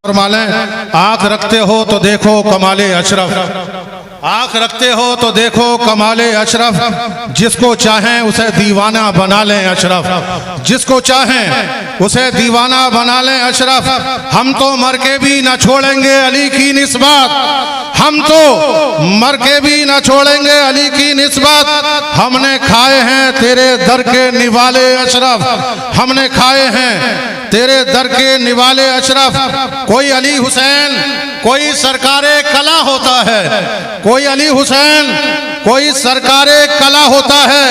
फरमा लें, आंख रखते हो तो देखो कमाले अशरफ, आंख रखते हो तो देखो कमाले अशरफ, जिसको चाहें उसे दीवाना बना लें अशरफ, जिसको चाहें उसे दीवाना बना लें अशरफ। हम तो मर के भी न छोड़ेंगे अली की निस्बत, हम तो मर के भी न छोड़ेंगे अली की निस्बत। हमने खाए हैं तेरे दर के निवाले अशरफ, हमने खाए हैं तेरे दर के निवाले अशरफ। कोई अली हुसैन कोई सरकारे कला होता है, कोई अली हुसैन कोई सरकारे कला होता है,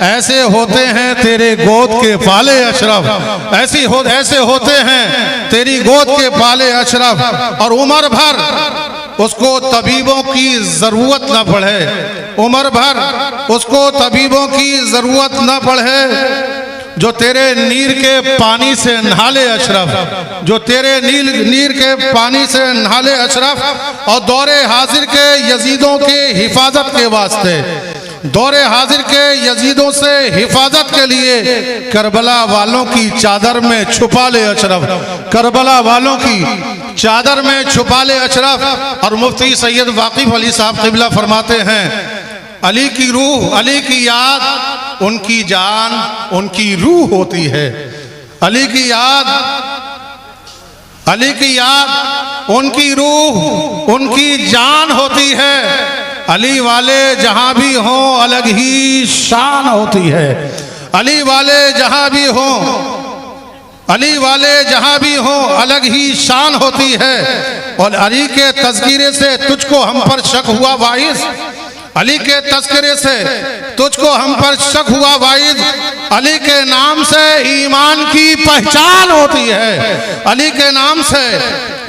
ऐसे होते हैं तेरे गोद के पाले अशरफ, ऐसे होते हैं तेरी गोद के पाले अशरफ। और उम्र भर उसको तबीबों की जरूरत न पड़े, उम्र भर उसको तबीबों की जरूरत न पड़े, जो तेरे नीर के पानी से नहाले अशरफ, जो तेरे नीर के पानी से नहाले अशरफ। और दौरे हाजिर के यजीदों के हिफाजत के वास्ते, दौरे हाजिर के यजीदों से हिफाजत के लिए करबला वालों की चादर में छुपा ले अशरफ, करबला वालों की चादर में छुपा ले अशरफ। और मुफ्ती सैयद वाकिफ अली साहब क़िबला फरमाते हैं, अली की रूह, अली की याद उनकी जान उनकी रूह होती है, अली की याद, अली की याद उनकी रूह उनकी जान होती है। अली वाले जहां भी हों अलग ही शान होती है, अली वाले जहां भी हों, अली वाले जहां भी हों अलग ही शान होती है। और अली के तज़किरे से तुझको हम पर शक हुआ वाइस, अली के तज़किरे से तुझको हम पर शक हुआ वाइद, अली के नाम से ईमान की पहचान होती है, अली के नाम से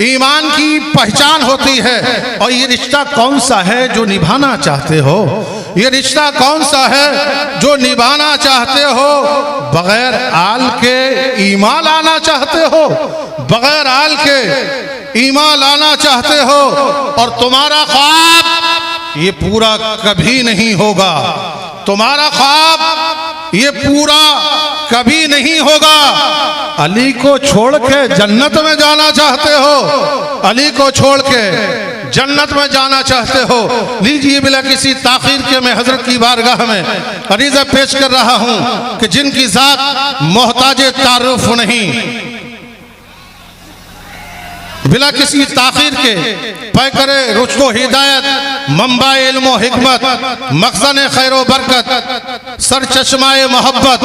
ईमान की पहचान होती है। और ये रिश्ता कौन सा है जो निभाना चाहते हो, ये रिश्ता कौन सा है जो निभाना चाहते हो। बगैर आल के ईमान लाना चाहते हो, बगैर आल के ईमान लाना चाहते हो। और तुम्हारा ख्वाब ये पूरा कभी नहीं होगा, तुम्हारा ख्वाब ये पूरा कभी नहीं होगा। अली को छोड़ के जन्नत में जाना चाहते हो, अली को छोड़ के जन्नत में जाना चाहते हो। लीजिए बिला किसी ताखीर के मैं हजरत की बारगाह में अरीज़ा पेश कर रहा हूं कि जिनकी जात मोहताज तारुफ नहीं, बिला किसी ताखीर के पैकरे रुश्तो हिदायत, मंबा इल्मो हिकमत, मखज़न खैरो बरकत, सर चश्माए मोहब्बत,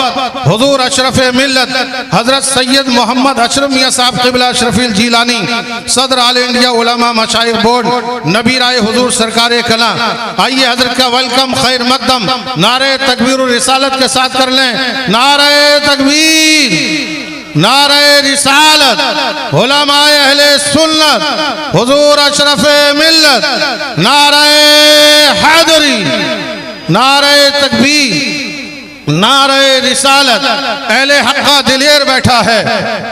हुजूर अशरफ मिल्लत हजरत सैयद मोहम्मद अशरफ मियां साहब क़िबला अशरफिल जीलानी, सदर आल इंडिया उलमा मशाइख बोर्ड, नबी राय हुजूर सरकारे कला। आइए हजरत का वेलकम खैर मकदम नारे तकबीर और रिसालत के साथ कर लें। नारे तकबीर, नारे रिसालत, उलमाए अहले सुन्नत, हुजूर अशरफ मिल्लत, नारे हैदरी, नारे तकबीर, नारे रिसालत। अहले हक का दिलेर बैठा है,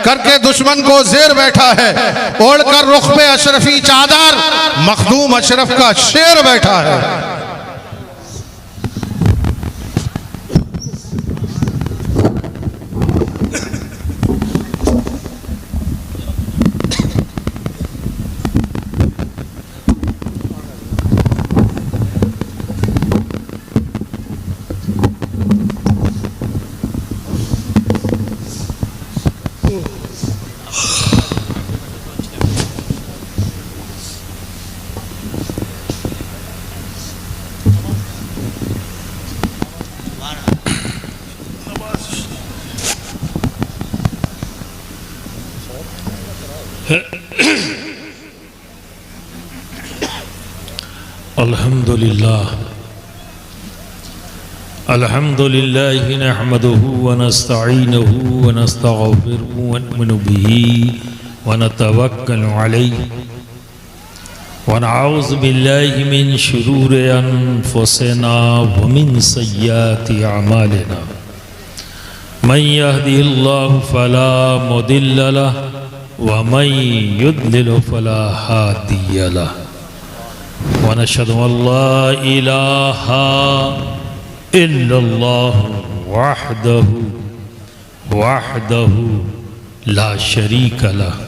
करके दुश्मन को जेर बैठा है, ओढ़कर रुख पे अशरफी चादर मखदूम अशरफ का शेर बैठा है। अल्हम्दुलिल्लाह, अल्हम्दुलिल्लाह नहमदुहु व नस्तईनुहु व नस्तगफिरुहु व नु'मिनु बिही व नतवक्कलु अलैहि व नऊज़ु बिल्लाहि मिन शुरूरि अनफुसिना व मिन सय्यिआति अमालिना। मन यहदिहिल्लाहु फला मुदिल्ल लहु व मन युद्लिल फला हादिय लहु। व नशहदु अल्ला इलाहा इल्लल्लाह वहदहु वहदहु ला शरीक लहु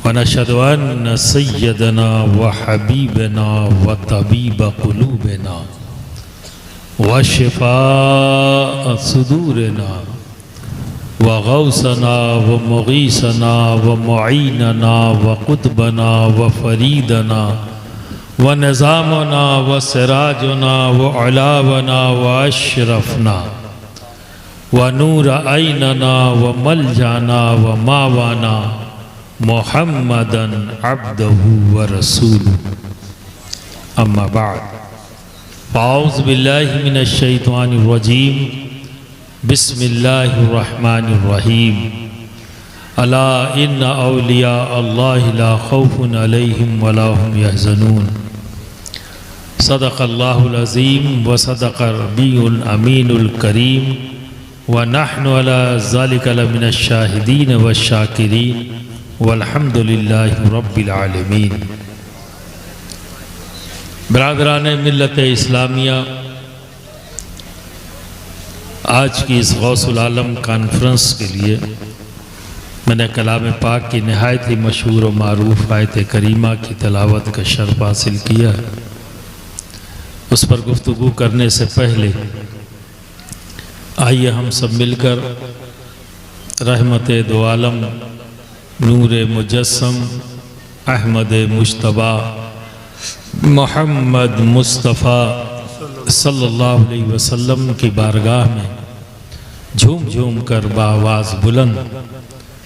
वनशहदु अन्न सय्यदना व हबीबना व तबीब क़ुलूबना व शिफ़ा सुदूरना व गौसना व मुगीसना व मुईनना व कुतबना व फरीदना व निज़ामना व सिराजना व अलावना व अशरफना व नूर ऐनना व मलजाना व मावाना मुहम्मदन अब्दहू व रसूलुहू। अम्मा बाद, अऊज़ु बिल्लाहि मिनश शैतानिर रजीम, बिस्मिल्लाहिर रहमानिर रहीम। अला इन्ना औलिया अल्लाहि ला खौफुन अलैहिम व ला हुम यहज़नून। सदक़ल्लाहुल अज़ीम व सदक़र रब्बियुल अमीनुल करीम व नहनु अला ज़ालिका लमिनश शाहिदीन व शाकिरीन वल्हम्दुलिल्लाहि रब्बिल आलमीन। बरादरान मिल्लत इस्लामिया, आज की इस गौसुल आलम कॉन्फ्रेंस के लिए मैंने कलाम पाक की नहायत ही मशहूर व मारूफ आयत करीमा की तिलावत का शर्फ हासिल किया। उस पर गुफ्तगू करने से पहले आइए हम सब मिलकर रहमत दो आलम नूर मुजस्सम अहमद मुश्तबा मोहम्मद मुस्तफ़ा सल्लल्लाहु अलैहि वसल्लम की बारगाह में झूम झूम कर बाआवाज़ बुलंद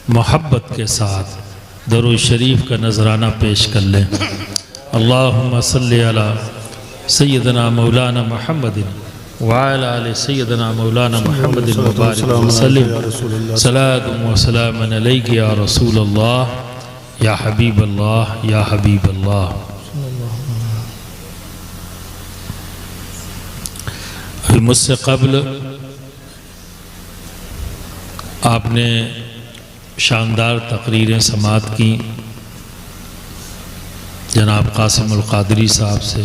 मोहब्बत के साथ दरूद शरीफ का नजराना पेश कर लें। अल्लाहुम्मा सल्लि अला सय्यदना मौलाना मुहम्मदिन व अला आलि सय्यदना मौलाना मुहम्मदिन व बारिक वसल्लिम। सलातुम व सलामुन अलैका या रसूल अल्लाह या हबीब अल्लाह या हबीब अल्लाह। मुझसे कब्ल आपने शानदार तकरीरें समात की जनाब कासिमुल क़ादरी साहब से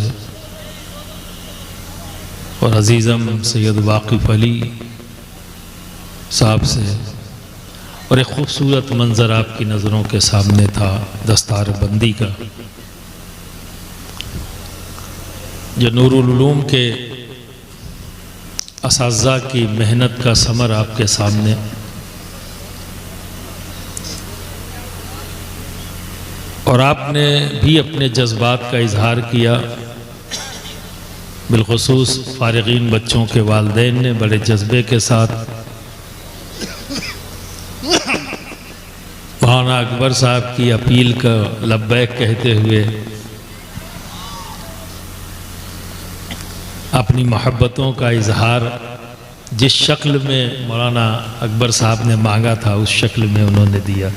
और अज़ीज़म सैयद वाक़िफ़ अली साहब से, और एक ख़ूबसूरत मंज़र आपकी नज़रों के सामने था दस्तार बंदी का, जो नूरुल उलूम के असाज़ा की मेहनत का समर आपके सामने। और आपने भी अपने जज्बात का इजहार किया, बिलखुसूस फारिगीन बच्चों के वालिदैन ने बड़े जज्बे के साथ मौलाना अकबर साहब की अपील का लब्बैक कहते हुए अपनी मोहब्बतों का इजहार जिस शक्ल में मौलाना अकबर साहब ने मांगा था उस शक्ल में उन्होंने दिया।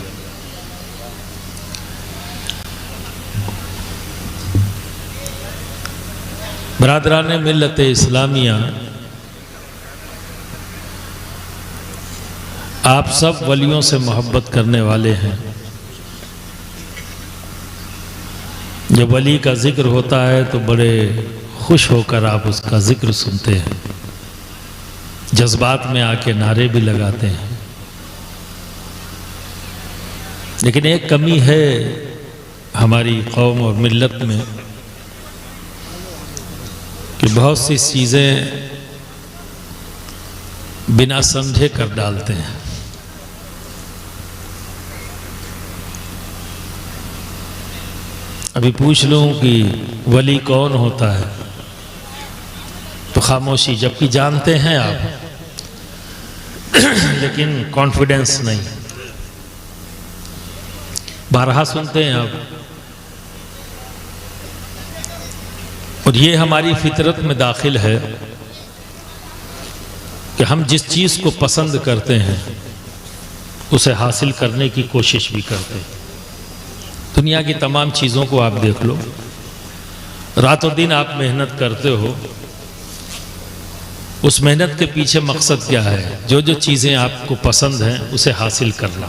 बरादरान मिल्लत इस्लामिया, आप सब वलियों से मोहब्बत करने वाले हैं। जब वली का जिक्र होता है तो बड़े खुश होकर आप उसका जिक्र सुनते हैं, जज्बात में आके नारे भी लगाते हैं। लेकिन एक कमी है हमारी कौम और मिल्लत में कि बहुत सी चीज़ें बिना समझे कर डालते हैं। अभी पूछ लूं कि वली कौन होता है तो खामोशी, जबकि जानते हैं आप लेकिन कॉन्फिडेंस नहीं। बारहा सुनते हैं आप, और ये हमारी फितरत में दाखिल है कि हम जिस चीज़ को पसंद करते हैं उसे हासिल करने की कोशिश भी करते हैं। दुनिया की तमाम चीज़ों को आप देख लो, रातों दिन आप मेहनत करते हो, उस मेहनत के पीछे मकसद क्या है? जो जो चीज़ें आपको पसंद हैं उसे हासिल करना।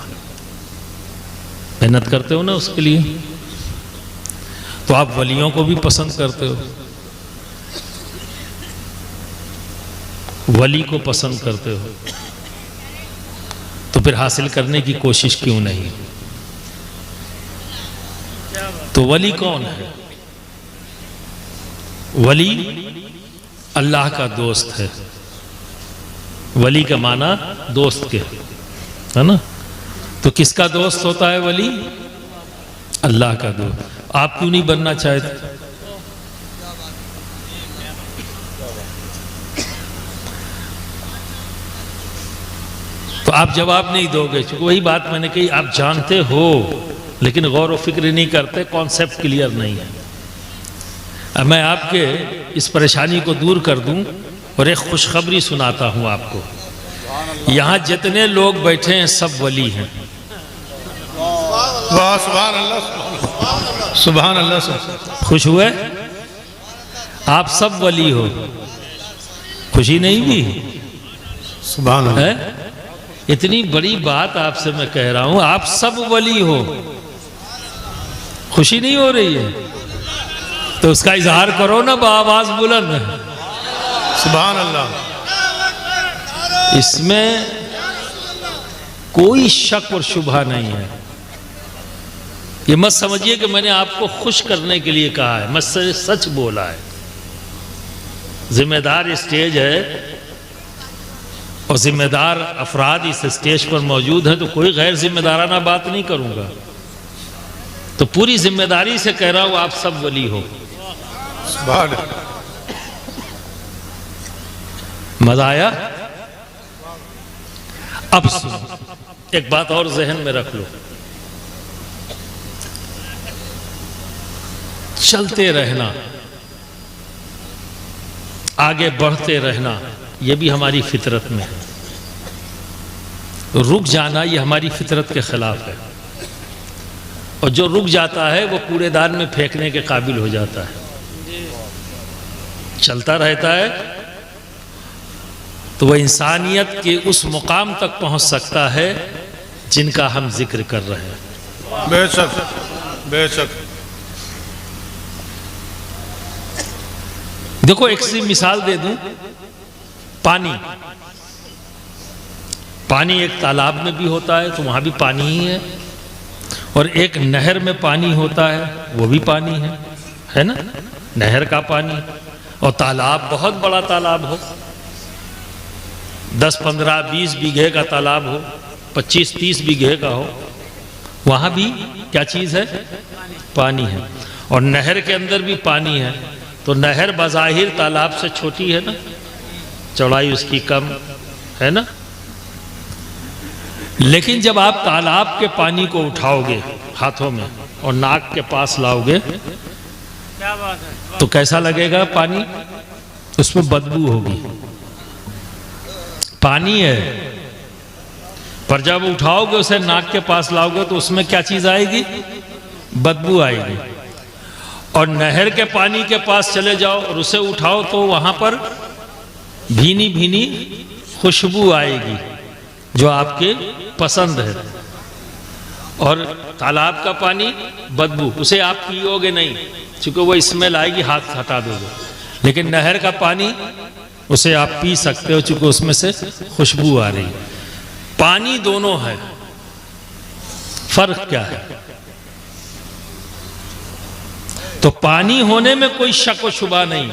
मेहनत करते हो ना उसके लिए, तो आप वलियों को भी पसंद करते हो, वली को पसंद करते हो, तो फिर हासिल करने की कोशिश क्यों नहीं? तो वली कौन है? वली अल्लाह का दोस्त है। वली का माना दोस्त के, है ना? तो किसका दोस्त होता है वली? अल्लाह का दोस्त। आप क्यों नहीं बनना चाहते? तो आप जवाब नहीं दोगे, क्योंकि वही बात मैंने कही, आप जानते हो लेकिन गौर व फिक्र नहीं करते, कॉन्सेप्ट क्लियर नहीं है। अब मैं आपके इस परेशानी को दूर कर दूं और एक खुशखबरी सुनाता हूं आपको। यहां जितने लोग बैठे हैं सब वली हैं। वाह, सुभान अल्लाह, सुभान अल्लाह। खुश हुए? आप सब वली हो, खुशी नहीं भी? सुभान अल्लाह। है? इतनी बड़ी बात आपसे मैं कह रहा हूं, आप सब वली हो, खुशी नहीं हो रही है? तो उसका इजहार करो ना बाआवाज बुलंद। सुभान अल्लाह। इसमें कोई शक और शुबहा नहीं है। ये मत समझिए कि मैंने आपको खुश करने के लिए कहा है, मैं सच बोला है। जिम्मेदार स्टेज है और जिम्मेदार अफराद इस स्टेज पर मौजूद हैं, तो कोई गैर जिम्मेदाराना बात नहीं करूंगा। तो पूरी जिम्मेदारी से कह रहा हूं, आप सब वली हो। मजा आया? अब सुनो, एक बात और जहन में रख लो। चलते रहना, आगे बढ़ते रहना, यह भी हमारी फितरत में है। रुक जाना यह हमारी फितरत के खिलाफ है। और जो रुक जाता है वो कूड़ेदान में फेंकने के काबिल हो जाता है। चलता रहता है तो वह इंसानियत के उस मुकाम तक पहुंच सकता है जिनका हम जिक्र कर रहे हैं। बेशक, बेशक। देखो, एक सी मिसाल दे दूं। पानी, पानी एक तालाब में भी होता है तो वहां भी पानी ही है, और एक नहर में पानी होता है वो भी पानी है ना? नहर का पानी। और तालाब बहुत बड़ा तालाब हो, 10, 15, 20 बीघे का तालाब हो, 25, 30 बीघे का हो, वहां भी क्या चीज है? पानी है। और नहर के अंदर भी पानी है। तो नहर बज़ाहिर तालाब से छोटी है ना, चौड़ाई उसकी कम है ना, लेकिन जब आप तालाब के पानी को उठाओगे हाथों में और नाक के पास लाओगे, क्या बात है, तो कैसा लगेगा पानी? उसमें बदबू होगी। पानी है, पर जब उठाओगे उसे नाक के पास लाओगे तो उसमें क्या चीज आएगी? बदबू आएगी। और नहर के पानी के पास चले जाओ और उसे उठाओ तो वहां पर भीनी भीनी खुशबू आएगी जो आपके पसंद है। और तालाब का पानी बदबू, उसे आप पियोगे नहीं क्योंकि वो स्मेल आएगी, हाथ हटा दोगे। लेकिन नहर का पानी उसे आप पी सकते हो क्योंकि उसमें से खुशबू आ रही। पानी दोनों है, फर्क क्या है? तो पानी होने में कोई शक व शुबा नहीं।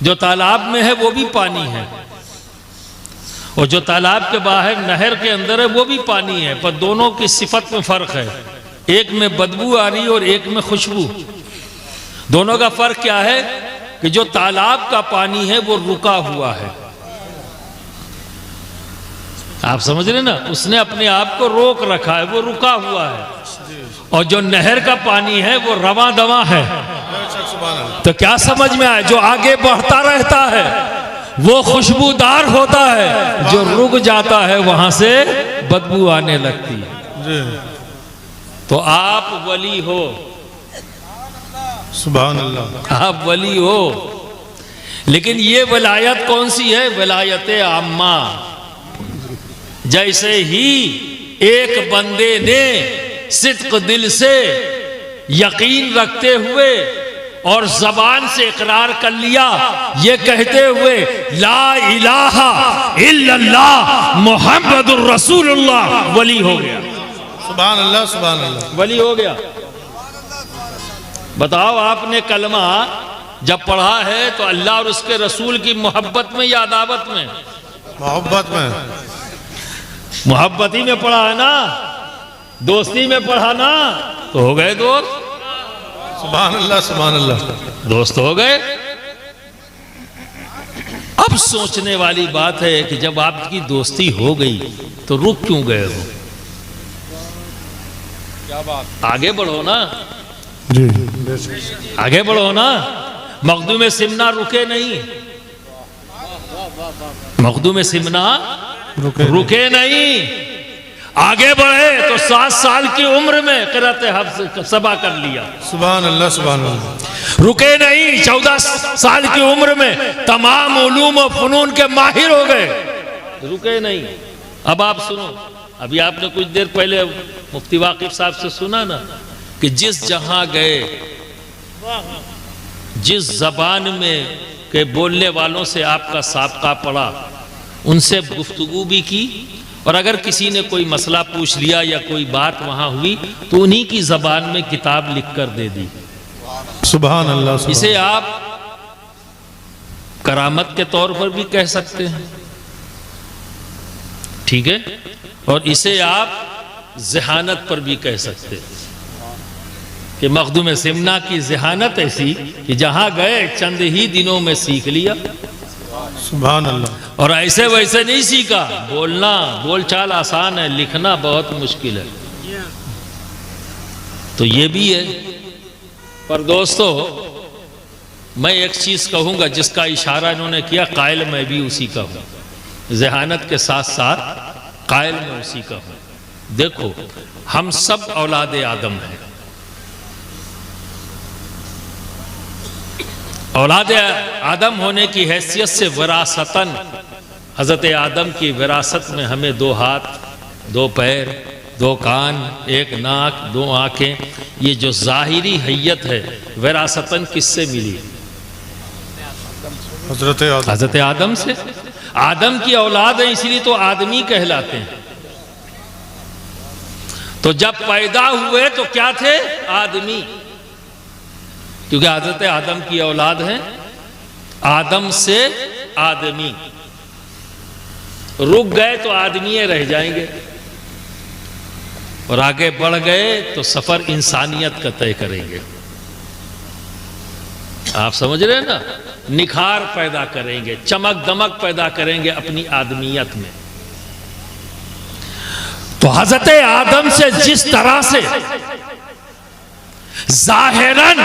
जो तालाब में है वो भी पानी है, और जो तालाब के बाहर नहर के अंदर है वो भी पानी है, पर दोनों की सिफत में फर्क है। एक में बदबू आ रही है और एक में खुशबू। दोनों का फर्क क्या है कि जो तालाब का पानी है वो रुका हुआ है। आप समझ रहे ना, उसने अपने आप को रोक रखा है, वो रुका हुआ है। और जो नहर का पानी है वो रवा दवा है। तो क्या समझ में आए? जो आगे बढ़ता रहता है वो खुशबूदार होता है, जो रुक जाता है वहां से बदबू आने लगती है। तो आप वली हो, सुभान अल्लाह, आप वली हो। लेकिन ये वलायत कौन सी है? वलायत आम्मा। जैसे ही एक बंदे ने सिद्क दिल से यकीन रखते हुए और जबान से इकरार कर लिया, ये कहते हुए ला इलाहा इल्लल्लाह मुहम्मदुर रसूलुल्लाह, वली हो गया। सुभान अल्लाह, सुभान अल्लाह, वली हो गया। बताओ, आपने कलमा जब पढ़ा है तो अल्लाह और उसके रसूल की मोहब्बत में या अदावत में? मोहब्बत में। मोहब्बत ही में पढ़ा है ना, दोस्ती में पढ़ा ना, तो हो गए दोस्त। सुभान अल्लाह, सुभान अल्लाह। दोस्त हो गए। अब सोचने वाली बात है कि जब आपकी दोस्ती हो गई तो रुक क्यों गए हो? क्या बात, आगे बढ़ो ना जी, आगे बढ़ो ना। मखदूम सिमना रुके नहीं, मखदूम सिमना रुके नहीं, आगे बढ़े तो 7 साल की उम्र में क़िरात हफ्स सबा कर लिया। सुभान अल्लाह, सुभान अल्लाह। रुके नहीं, 14 साल की उम्र में तमाम उलूम और फनून के माहिर हो गए। रुके नहीं। अब आप सुनो, अभी आपने कुछ देर पहले मुफ्ती वाकिफ साहब से सुना ना कि जिस जहां गए, जिस जबान में के बोलने वालों से आपका साबका पड़ा, उनसे गुफ्तगू भी की, और अगर किसी ने कोई मसला पूछ लिया या कोई बात वहां हुई तो उन्हीं की जबान में किताब लिख कर दे दी। सुभान अल्लाह, सुभान। इसे आप करामत के तौर पर भी कह सकते हैं, ठीक है, और इसे आप ज़हानत पर भी कह सकते हैं कि मखदूम सिमना की ज़हानत ऐसी कि जहां गए चंद ही दिनों में सीख लिया। सुभान अल्लाह। और ऐसे वैसे नहीं सीखा। बोलना, बोलचाल आसान है, लिखना बहुत मुश्किल है। तो ये भी है। पर दोस्तों, मैं एक चीज कहूंगा जिसका इशारा इन्होंने किया, कायल मैं भी उसी का हूं। ज़हानत के साथ साथ कायल मैं उसी का हूं। देखो, हम सब औलाद आदम हैं। औलाद आदम होने की हैसियत से विरासतन हज़रत आदम की विरासत में हमें 2 हाथ, 2 पैर, 2 कान, 1 नाक, 2 आँखें, ये जो ज़ाहिरी हैयत है विरासतन किससे मिली? हज़रत आदम से। आदम की औलाद है, इसलिए तो आदमी कहलाते हैं। तो जब पैदा हुए तो क्या थे? आदमी, क्योंकि हज़रत आदम की औलाद है। आदम से आदमी, रुक गए तो आदमी रह जाएंगे, और आगे बढ़ गए तो सफर इंसानियत का तय करेंगे। आप समझ रहे हैं ना? निखार पैदा करेंगे, चमक दमक पैदा करेंगे अपनी आदमियत में। तो हज़रत आदम से जिस तरह से ज़ाहिरन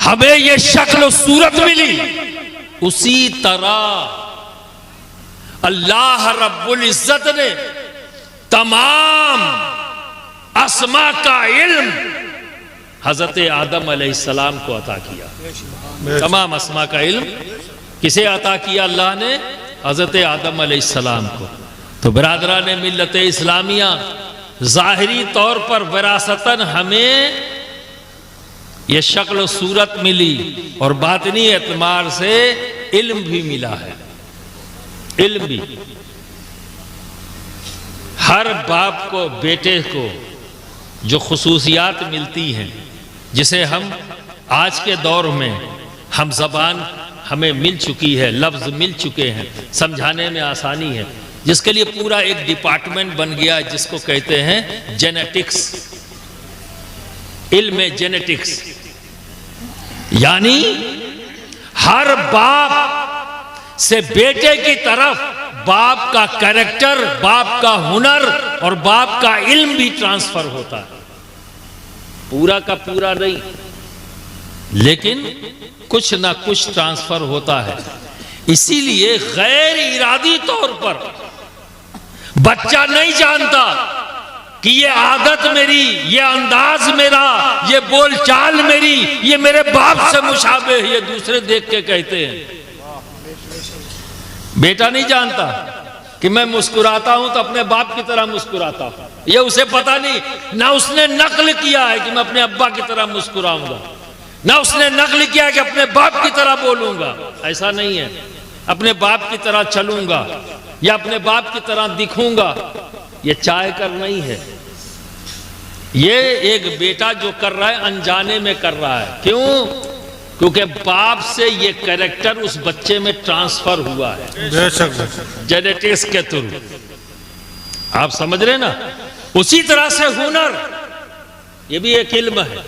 हमें ये शक्ल सूरत मिली, उसी तरह अल्लाह रब्बुल इज्जत ने तमाम अस्मा का इल्म हजरत आदम अलैहिस्सलाम को अता किया। तमाम अस्मा का इल्म किसे अता किया? अल्लाह ने हजरत आदम अलैहिस्सलाम को। तो बिरादरान मिल्लत इस्लामिया, ज़ाहिरी तौर पर विरासतन हमें यह शक्ल सूरत मिली, और बातिनी एतमार से इल्म भी मिला है। इल्म भी हर बाप को, बेटे को जो खुसूसियात मिलती हैं, जिसे हम आज के दौर में हम ज़बान हमें मिल चुकी है, लफ्ज़ मिल चुके हैं, समझाने में आसानी है, जिसके लिए पूरा एक डिपार्टमेंट बन गया जिसको कहते हैं जेनेटिक्स, इल्म जेनेटिक्स। यानी हर बाप से बेटे की तरफ बाप का कैरेक्टर, बाप का हुनर और बाप का इल्म भी ट्रांसफर होता है। पूरा का पूरा नहीं, लेकिन कुछ ना कुछ ट्रांसफर होता है। इसीलिए गैर इरादी तौर पर बच्चा नहीं जानता कि ये आदत मेरी, ये अंदाज मेरा, ये बोलचाल मेरी, ये मेरे बाप से मुशाबे है, ये दूसरे देख के कहते हैं। बेटा नहीं जानता कि मैं मुस्कुराता हूं तो अपने बाप की तरह मुस्कुराता हूं, ये उसे पता नहीं। ना उसने नकल किया है कि मैं अपने अब्बा की तरह मुस्कुराऊंगा, ना उसने नकल किया कि अपने बाप की तरह बोलूंगा। ऐसा नहीं है। अपने बाप की तरह चलूंगा या अपने बाप की तरह दिखूंगा, ये चाह कर नहीं है। ये एक बेटा जो कर रहा है अनजाने में कर रहा है। क्यों? क्योंकि बाप से ये कैरेक्टर उस बच्चे में ट्रांसफर हुआ है जेनेटिक्स के थ्रू। आप समझ रहे ना? उसी तरह से हुनर, ये भी एक इल्म है।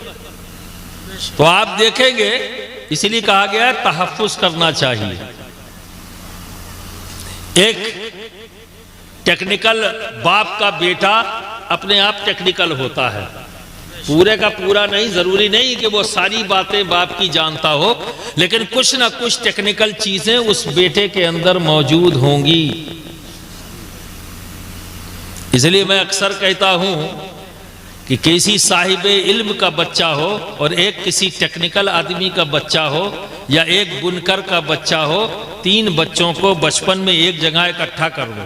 तो आप देखेंगे, इसलिए कहा गया है तहफ्फुज करना चाहिए। एक टेक्निकल बाप का बेटा अपने आप टेक्निकल होता है, पूरे का पूरा नहीं, जरूरी नहीं कि वो सारी बातें बाप की जानता हो, लेकिन कुछ ना कुछ टेक्निकल चीजें उस बेटे के अंदर मौजूद होंगी। इसलिए मैं अक्सर कहता हूं कि किसी साहिबे इल्म का बच्चा हो और एक किसी टेक्निकल आदमी का बच्चा हो या एक बुनकर का बच्चा हो, तीन बच्चों को बचपन में एक जगह इकट्ठा कर दो,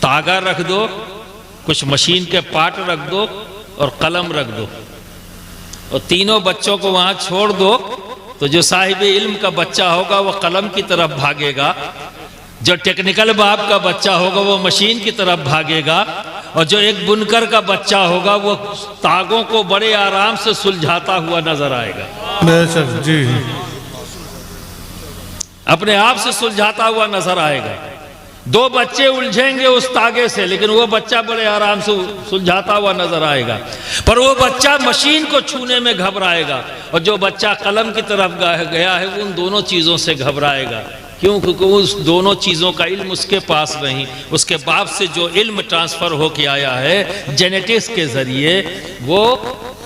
तागा रख दो, कुछ मशीन के पार्ट रख दो और कलम रख दो, और तीनों बच्चों को वहां छोड़ दो, तो जो साहिब इल्म का बच्चा होगा वो कलम की तरफ भागेगा, जो टेक्निकल बाप का बच्चा होगा वो मशीन की तरफ भागेगा, और जो एक बुनकर का बच्चा होगा वो तागों को बड़े आराम से सुलझाता हुआ नजर आएगा। बेशक जी, अपने आप से सुलझाता हुआ नजर आएगा। दो बच्चे उलझेंगे उस तागे से, लेकिन वो बच्चा बड़े आराम से सुलझाता हुआ नजर आएगा। पर वो बच्चा मशीन को छूने में घबराएगा, और जो बच्चा कलम की तरफ गया है वो उन दोनों चीजों से घबराएगा। क्यों? क्योंकि उस दोनों चीजों का इल्म उसके पास नहीं, उसके बाप से जो इल्म ट्रांसफर होके आया है जेनेटिक्स के जरिए, वो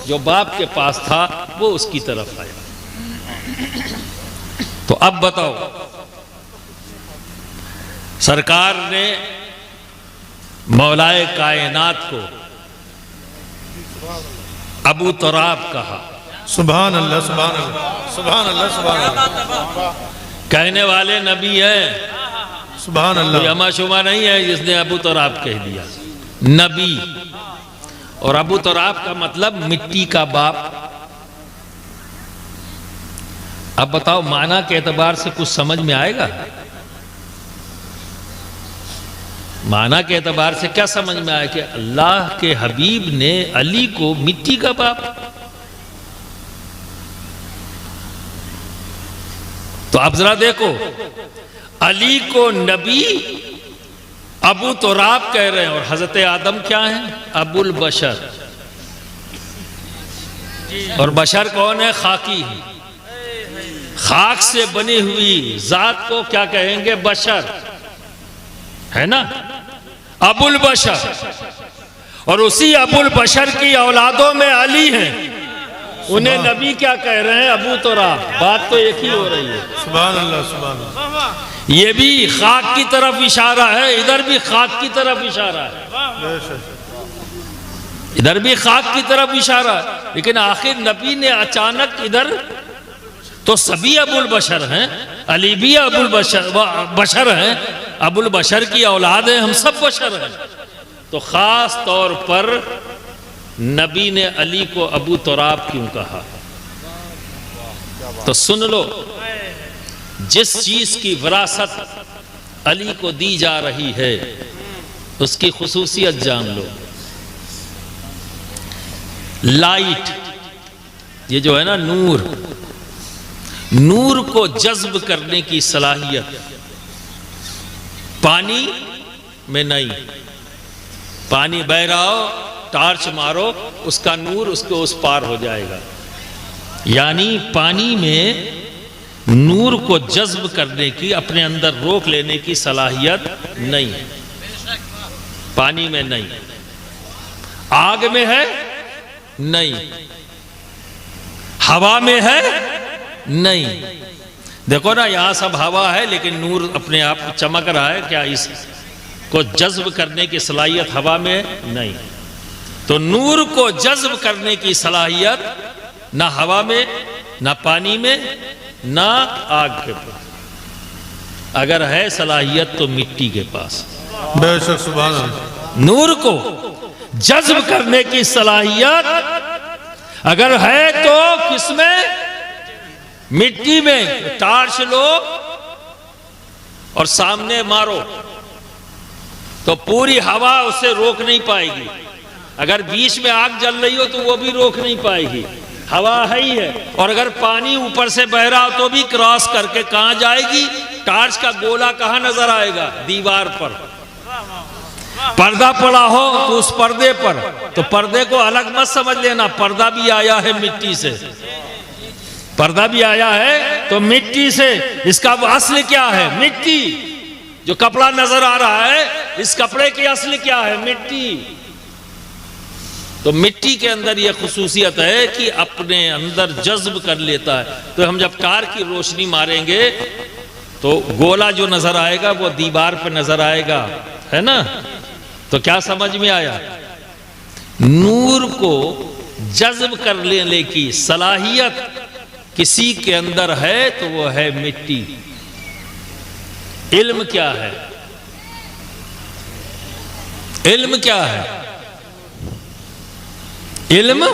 जो बाप के पास था वो उसकी तरफ आया। तो अब बताओ, सरकार ने मौलाए कायनात को अबू तुराब कहा। सुभान अल्लाह, सुभान अल्लाह, सुभान अल्लाह, सुभान अल्लाह। कहने वाले नबी है, सुभान अल्लाह। कोई अमाशुमा नहीं है जिसने अबू तुराब कह दिया, नबी। और अबू तुराब का मतलब मिट्टी का बाप। अब बताओ, माना के एतबार से कुछ समझ में आएगा? माना के एतबार से क्या समझ में आया कि अल्लाह के हबीब ने अली को मिट्टी का बाप? तो अब जरा देखो, अली को नबी अबू तुराब कह रहे हैं, और हजरत आदम क्या है? अबुल बशर। और बशर कौन है? खाकी है। खाक से बनी हुई जात को क्या कहेंगे? बशर, है ना? अबुल बशर। और उसी अबुल बशर की औलादों में अली हैं, उन्हें नबी क्या कह रहे हैं? अबू तुराब। बात तो एक ही हो रही है। सुभान अल्लाह, सुभान अल्लाह। ये भी खाक की तरफ इशारा है, इधर भी खाक की तरफ इशारा है, इधर भी खाक की तरफ इशारा है। लेकिन आखिर नबी ने अचानक इधर, तो सभी अबुल बशर हैं, अली भी अबुल बशर हैं, अबुल बशर की औलाद है, हम सब बशर हैं। तो खास तौर पर नबी ने अली को अबू तुराब क्यों कहा? तो सुन लो, जिस चीज की विरासत अली को दी जा रही है उसकी खुसूसियत जान लो। लाइट, ये जो है ना नूर, नूर को जज्ब करने की सलाहियत पानी में नहीं। पानी बह रहा हो, टार्च मारो, उसका नूर उसके उस पार हो जाएगा। यानी पानी में नूर को जज्ब करने की, अपने अंदर रोक लेने की सलाहियत नहीं है, पानी में नहीं। आग में है? नहीं। हवा में है? नहीं। देखो ना, यहां सब हवा है लेकिन नूर अपने आप चमक रहा है, क्या इसको जज्ब करने की सलाहियत हवा में नहीं। तो नूर को जज्ब करने की सलाहियत ना हवा में, ना पानी में, ना आग के पास। अगर है सलाहियत तो मिट्टी के पास। बेशक, सुभान अल्लाह। नूर को जज्ब करने की सलाहियत अगर है तो किसमें? मिट्टी में। टार्च लो और सामने मारो तो पूरी हवा उसे रोक नहीं पाएगी। अगर बीच में आग जल रही हो तो वो भी रोक नहीं पाएगी, हवा है ही है। और अगर पानी ऊपर से बह रहा हो तो भी क्रॉस करके कहां जाएगी? टार्च का गोला कहां नजर आएगा? दीवार पर। पर्दा पड़ा हो तो उस पर्दे पर, तो पर्दे को अलग मत समझ लेना, पर्दा भी आया है मिट्टी से, पर्दा भी आया है तो मिट्टी से। इसका असल क्या है? मिट्टी। जो कपड़ा नजर आ रहा है, इस कपड़े की असल क्या है? मिट्टी। तो मिट्टी के अंदर यह खुसूसियत है कि अपने अंदर जज्ब कर लेता है। तो हम जब कार की रोशनी मारेंगे तो गोला जो नजर आएगा वो दीवार पे नजर आएगा, है ना? तो क्या समझ में आया? नूर को जज्ब कर लेने की सलाहियत किसी के अंदर है तो वो है मिट्टी। इल्म क्या है? इल्म क्या है? इल्म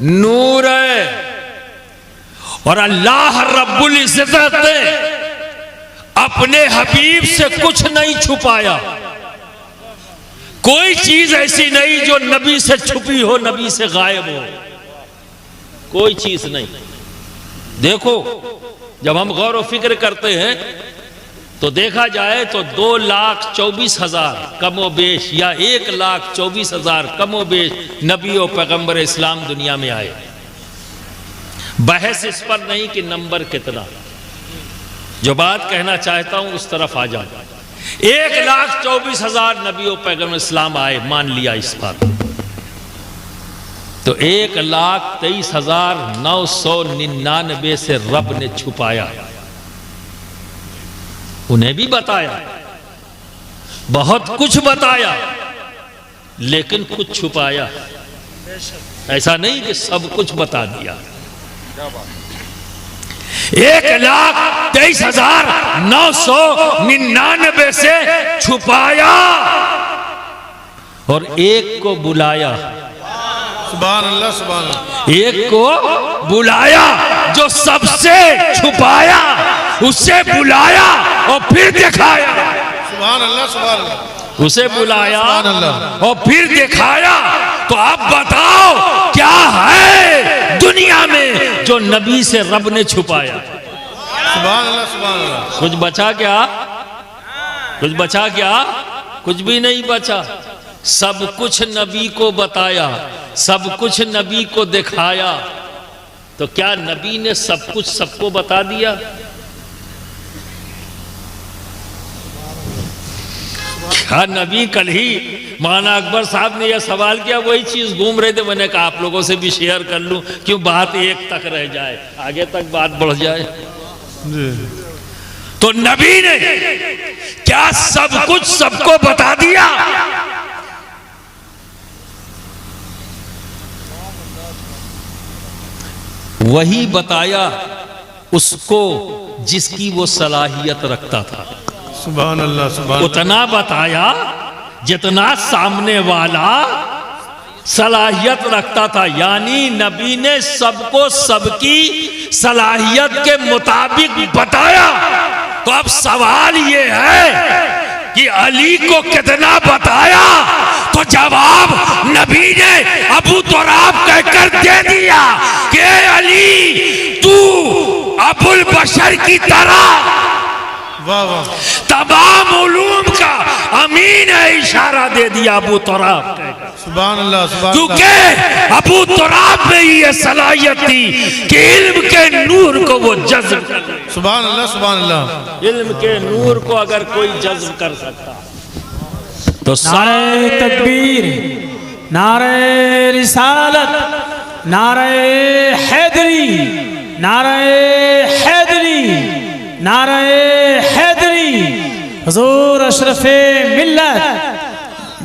नूर है। और अल्लाह रब्बुल इज्जत ने अपने हबीब से कुछ नहीं छुपाया। कोई चीज ऐसी नहीं जो नबी से छुपी हो, नबी से गायब हो, कोई चीज नहीं। देखो, जब हम गौर व फिक्र करते हैं तो देखा जाए तो 2,24,000 कमोबेश या 1,24,000 कमोबेश नबी और पैगंबर इस्लाम दुनिया में आए। बहस इस पर नहीं कि नंबर कितना, जो बात कहना चाहता हूं उस तरफ आ जाए। 1,24,000 नबी और पैगंबर इस्लाम आए, मान लिया इस बात। तो 1,23,999 से रब ने छुपाया, उन्हें भी बताया, बहुत कुछ बताया, लेकिन कुछ छुपाया। ऐसा नहीं कि सब कुछ बता दिया। 1,23,999 से छुपाया और एक को बुलाया। सुभान अल्लाह, सुभान अल्लाह। एक को बुलाया जो सबसे छुपाया, उससे बुलाया और फिर दिखाया। सुभान अल्लाह, सुभान अल्लाह। उसे बुलाया सुभान अल्लाह और फिर दिखाया। तो आप बताओ क्या है दुनिया में जो नबी से रब ने छुपाया? सुभान अल्लाह, सुभान अल्लाह। कुछ बचा क्या? कुछ बचा क्या? कुछ भी नहीं बचा। सब कुछ नबी को बताया, सब कुछ नबी को दिखाया। तो क्या नबी ने सब कुछ सबको बता दिया? क्या नबी? कल ही मौलाना अकबर साहब ने यह सवाल किया, वही चीज घूम रहे थे। मैंने कहा आप लोगों से भी शेयर कर लूं, क्यों बात एक तक रह जाए, आगे तक बात बढ़ जाए। तो नबी ने क्या सब कुछ सबको बता दिया? वही बताया उसको जिसकी वो सलाहियत रखता था। सुभान अल्लाह, सुभान। उतना बताया जितना सामने वाला सलाहियत रखता था। यानी नबी ने सबको सबकी सलाहियत के मुताबिक बताया। तो अब सवाल ये है कि अली को कितना बताया? तो जवाब नबी ने अबू तुराब कहकर दे दिया कि अली तू अबुल बशर की तरह वाह वाह, तमाम उलूम का अमीन है, इशारा दे दिया अबू तुराब कहकर। सुभान अल्लाह, सुभान अल्लाह। क्योंकि अबू तुराब में ये सलाहियत थी कि इल्म के नूर को वो जज्ब कर। सुभान अल्लाह, सुभान अल्लाह। इल्म के नूर को अगर कोई जज्ब कर सकता तो नारे तकबीर, नारे रिसालत, नारे हैदरी, नारे हैदरी, नारे हैदरी। हुजूर अशरफे मिल्लत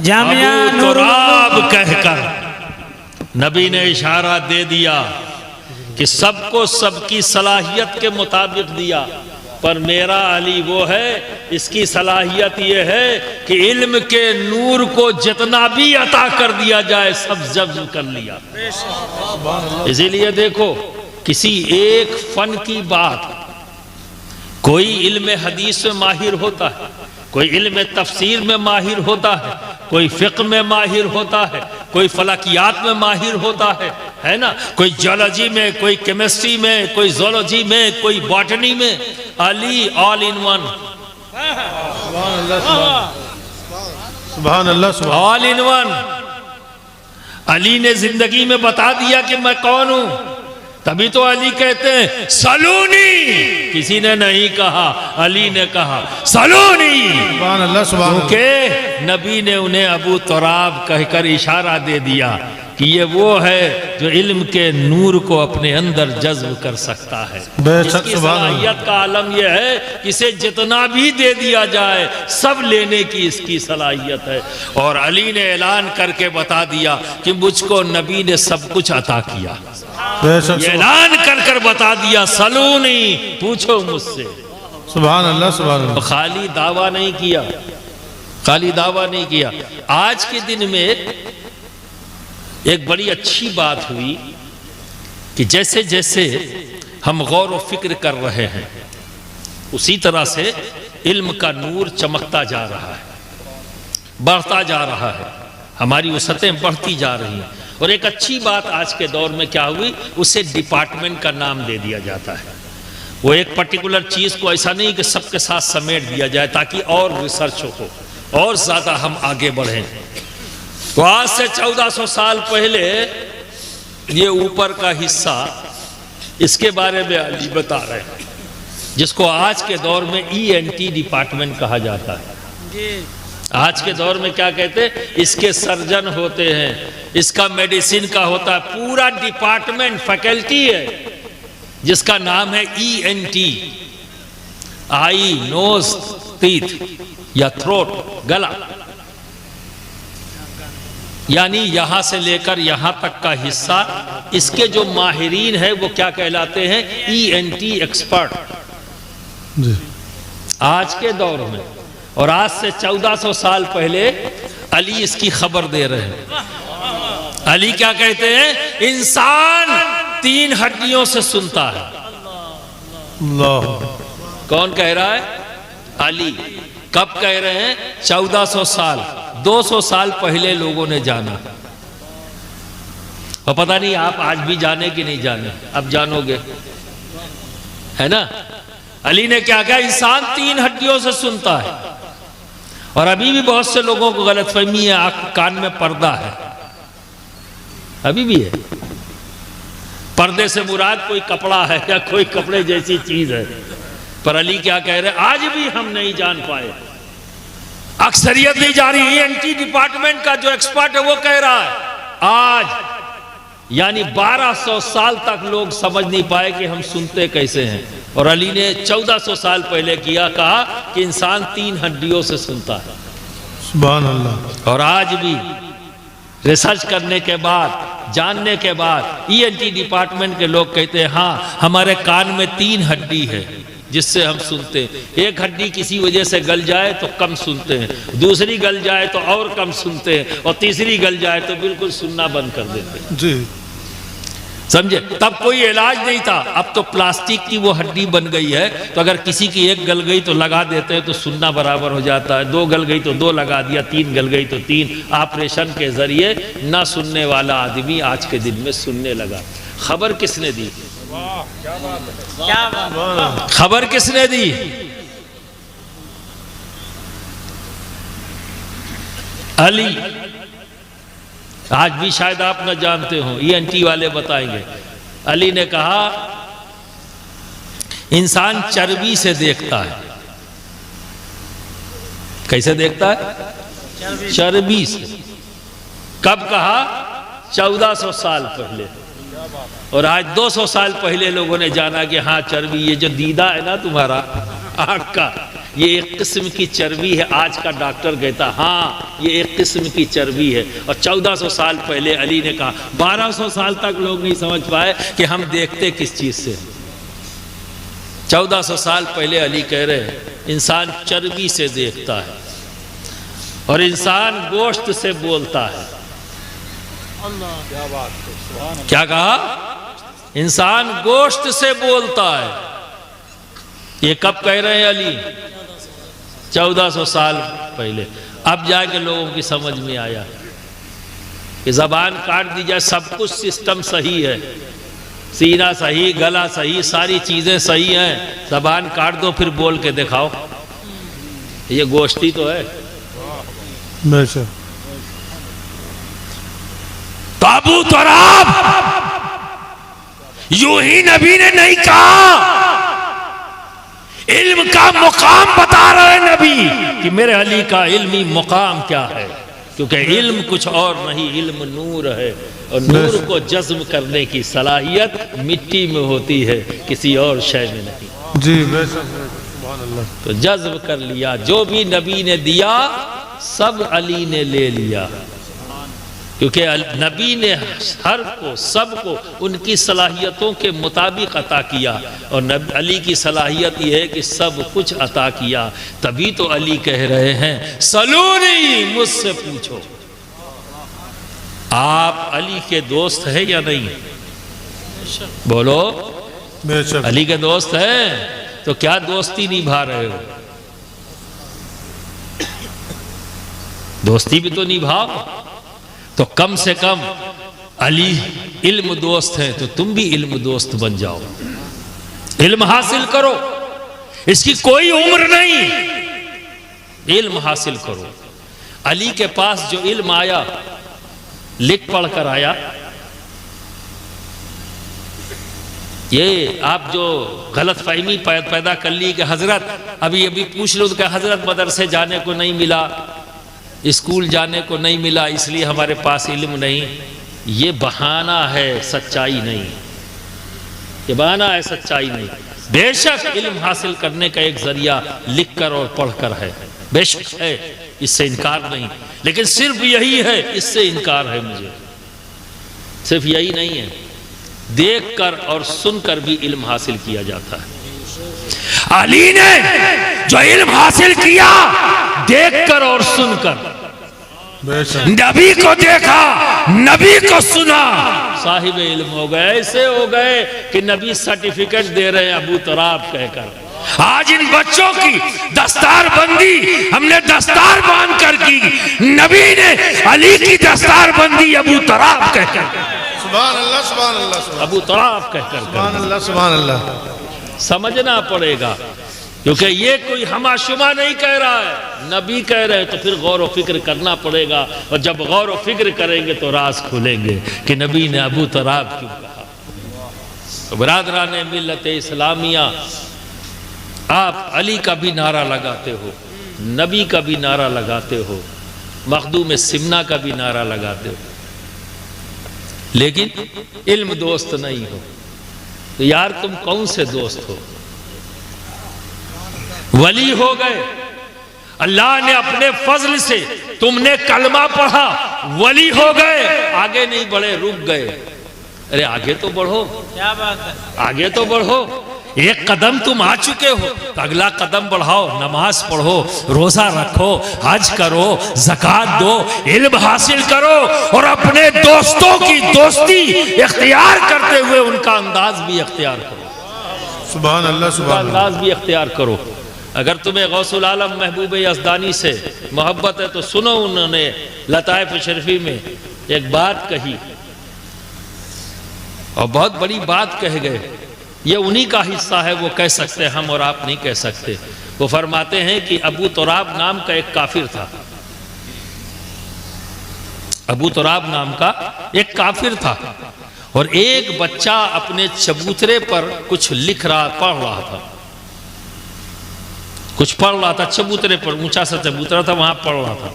जामिया अबू तुराब कहकर नबी ने इशारा दे दिया कि सबको सबकी सलाहियत के मुताबिक दिया, पर मेरा अली वो है, इसकी सलाहियत ये है कि इल्म के नूर को जितना भी अता कर दिया जाए सब जब्त कर लिया। इसीलिए देखो, किसी एक फन की बात, कोई इल्म हदीस में माहिर होता है, कोई इल्म तफसीर में माहिर होता है, कोई फिक्र में माहिर होता है, कोई फलकियात में माहिर होता है ना, कोई जियोलॉजी में, कोई केमिस्ट्री में, कोई जोलॉजी में, कोई बॉटनी में। अली ऑल इन वन, सुभान अल्लाह, ऑल इन वन। अली ने जिंदगी में बता दिया कि मैं कौन हूं, तभी तो अली कहते हैं सलूनी। किसी ने नहीं कहा, अली ने कहा सलूनी। सुभान अल्लाह, सुभान अल्लाह। क्योंकि नबी ने उन्हें अबू तुराब कहकर इशारा दे दिया कि ये वो है जो इल्म के नूर को अपने अंदर जज्ब कर सकता है। इसकी सलाहियत का आलम यह है कि इसे जितना भी दे दिया जाए सब लेने की इसकी सलाहियत है। और अली ने ऐलान करके बता दिया कि मुझको नबी ने सब कुछ अता किया। ये ऐलान कर कर बता दिया सलूनी, पूछो मुझसे। सुभान अल्लाह, सुभान अल्लाह। खाली दावा नहीं किया, खाली दावा नहीं किया। आज के दिन में एक बड़ी अच्छी बात हुई कि जैसे जैसे हम गौर व फिक्र कर रहे हैं उसी तरह से इल्म का नूर चमकता जा रहा है, बढ़ता जा रहा है, हमारी वसअतें बढ़ती जा रही हैं। और एक अच्छी बात आज के दौर में क्या हुई, उसे डिपार्टमेंट का नाम दे दिया जाता है। वो एक पर्टिकुलर चीज़ को ऐसा नहीं कि सबके साथ समेट दिया जाए ताकि और रिसर्च हो और ज़्यादा हम आगे बढ़ें। तो आज से 1400 साल पहले ये ऊपर का हिस्सा, इसके बारे में अली बता रहे हैं, जिसको आज के दौर में ENT डिपार्टमेंट कहा जाता है। आज के दौर में क्या कहते हैं, इसके सर्जन होते हैं, इसका मेडिसिन का होता है, पूरा डिपार्टमेंट फैकल्टी है जिसका नाम है ENT, आई, नोज, टीथ या थ्रोट, गला, यानी यहां से लेकर यहां तक का हिस्सा। इसके जो माहिरीन है वो क्या कहलाते हैं, ENT एक्सपर्ट आज के दौर में। और आज से 1400 साल पहले अली इसकी खबर दे रहे हैं। अली क्या कहते हैं, इंसान 3 हड्डियों से सुनता है। अल्लाह। कौन कह रहा है, अली। कब कह रहे हैं, 1400 साल, 200 साल पहले लोगों ने जाना। और पता नहीं आप आज भी जाने कि नहीं जाने, अब जानोगे, है ना। अली ने क्या कहा, इंसान 3 हड्डियों से सुनता है। और अभी भी बहुत से लोगों को गलतफहमी है, आंख कान में पर्दा है, अभी भी है। पर्दे से मुराद कोई कपड़ा है या कोई कपड़े जैसी चीज है। पर अली क्या कह रहे हैं, आज भी हम नहीं जान पाए, अक्सरियत नहीं जा रही। ENT डिपार्टमेंट का जो एक्सपर्ट है वो कह रहा है आज, यानी 1200 साल तक लोग समझ नहीं पाए कि हम सुनते कैसे हैं। और अली ने 1400 साल पहले कहा कि इंसान 3 हड्डियों से सुनता है। सुभान अल्लाह। और आज भी रिसर्च करने के बाद, जानने के बाद ENT डिपार्टमेंट के लोग कहते हैं हाँ, हमारे कान में 3 हड्डी है जिससे हम सुनते हैं। एक हड्डी किसी वजह से गल जाए तो कम सुनते हैं, दूसरी गल जाए तो और कम सुनते हैं, और तीसरी गल जाए तो बिल्कुल सुनना बंद कर देते हैं। जी, समझे। तब कोई इलाज नहीं था, अब तो प्लास्टिक की वो हड्डी बन गई है, तो अगर किसी की एक गल गई तो लगा देते हैं तो सुनना बराबर हो जाता है। 2 गल गई तो 2 लगा दिया, 3 गल गई तो 3। ऑपरेशन के जरिए ना सुनने वाला आदमी आज के दिन में सुनने लगा। खबर किसने दी, खबर किसने दी, अली। आज भी शायद आप न जानते हो, ENT वाले बताएंगे। अली ने कहा इंसान चर्बी से देखता है। कैसे देखता है, चर्बी से। कब कहा, 1400 साल पहले। और आज 200 साल पहले लोगों ने जाना कि हाँ चर्बी, ये जो दीदा है ना तुम्हारा आँख का, ये एक किस्म की चर्बी है। आज का डॉक्टर कहता हाँ ये एक किस्म की चर्बी है। और 1400 साल पहले अली ने कहा, 1200 साल तक लोग नहीं समझ पाए कि हम देखते किस चीज़ से। 1400 साल पहले अली कह रहे हैं इंसान चर्बी से देखता है और इंसान गोश्त से बोलता है। क्या कहा, इंसान गोश्त से बोलता है। ये कब कह रहे हैं अली, 1400 साल पहले। अब जाके लोगों की समझ में आया। कि ज़बान काट दी जाए, सब कुछ सिस्टम सही है, सीना सही, गला सही, सारी चीज़ें सही हैं, ज़बान काट दो फिर बोल के दिखाओ। ये गोश्ती तो है। तो अबू तुराब यूं ही नबी ने नहीं कहा, इल्म का मुकाम बता रहे नबी कि मेरे अली का इल्मी मुकाम क्या है, क्योंकि इल्म कुछ और नहीं, इल्म नूर है, और नूर को जज्ब करने की सलाहियत मिट्टी में होती है, किसी और शय में नहीं। जी तो जज्ब कर लिया, जो भी नबी ने दिया सब अली ने ले लिया, क्योंकि नबी ने हर को, सबको उनकी सलाहियतों के मुताबिक अता किया, और अली की सलाहियत यह है कि सब कुछ अता किया। तभी तो अली कह रहे हैं सलूनी, मुझसे पूछो। आप अली के दोस्त हैं या नहीं? बोलो, अली के दोस्त हैं तो क्या दोस्ती निभा रहे हो? दोस्ती भी तो निभाओ। तो कम से कम अली इल्म दोस्त है तो तुम भी इल्म दोस्त बन जाओ, इल्म हासिल करो, इसकी कोई उम्र नहीं, इल्म हासिल करो। अली के पास जो इल्म आया, लिख पढ़ कर आया, ये आप जो गलत फहमी पैदा कर ली कि हजरत अभी पूछ लो कि हजरत मदरसे जाने को नहीं मिला, स्कूल जाने को नहीं मिला, इसलिए हमारे पास इल्म नहीं, ये बहाना है, सच्चाई नहीं। ये बहाना है, सच्चाई नहीं। बेशक इल्म हासिल करने का एक जरिया लिख कर और पढ़ कर है, बेशक है, इससे इनकार नहीं, लेकिन सिर्फ यही है, इससे इनकार है मुझे। सिर्फ यही नहीं है, देख कर और सुनकर भी इल्म हासिल किया जाता है। अली ने जो इल्म हासिल किया देखकर और सुनकर, नबी को देखा, नबी को सुना, साहिब इल्म हो गए। ऐसे हो गए कि नबी सर्टिफिकेट दे रहे हैं अबू तुराब कहकर। आज इन बच्चों की दस्तार बंदी हमने दस्तार बांध कर की, नबी ने अली की दस्तार बंदी अबू तुराब कहकर, सुभान अल्लाह, सुभान अल्लाह, अबू तुराब कहकर, सुभान अल्लाह, सुभान अल्लाह। समझना पड़ेगा, क्योंकि ये कोई हमाशुमा नहीं कह रहा है, नबी कह रहे हैं, तो फिर गौर व फिक्र करना पड़ेगा, और जब गौर व फिक्र करेंगे तो राज खुलेंगे कि नबी ने अबू तुराब क्यों कहा। तो बरादरान मिल्लत इस्लामिया, आप अली का भी नारा लगाते हो, नबी का भी नारा लगाते हो, मखदूम सिमना का भी नारा लगाते हो, लेकिन इल्म दोस्त नहीं हो। तो यार तुम कौन से दोस्त हो? वली हो गए, अल्लाह ने अपने फजल से, तुमने कलमा पढ़ा, वली हो गए, आगे नहीं बढ़े, रुक गए। अरे आगे तो बढ़ो, क्या बात है, आगे तो बढ़ो। एक कदम तुम आ चुके हो तो अगला कदम बढ़ाओ, नमाज पढ़ो, रोजा रखो, हज करो, ज़कात दो, इल्म हासिल करो, और अपने दोस्तों की दोस्ती इख्तियार करते हुए उनका अंदाज भी इख्तियार करो। सुभान अल्लाह, सुभान अल्लाह। अंदाज भी इख्तियार करो। अगर तुम्हें गौसुल आलम महबूब यज़दानी से मोहब्बत है तो सुनो, उन्होंने लताइफ शरीफी में एक बात कही, और बहुत बड़ी बात कह गए। ये उन्हीं का हिस्सा है, वो कह सकते हैं, हम और आप नहीं कह सकते। वो फरमाते हैं कि अबू तुराब नाम का एक काफिर था, अबू तुराब नाम का एक काफिर था, और एक बच्चा अपने चबूतरे पर कुछ लिख रहा, पढ़ रहा था, कुछ पढ़ रहा था चबूतरे पर, ऊंचा सा चबूतरा था, वहां पढ़ रहा था।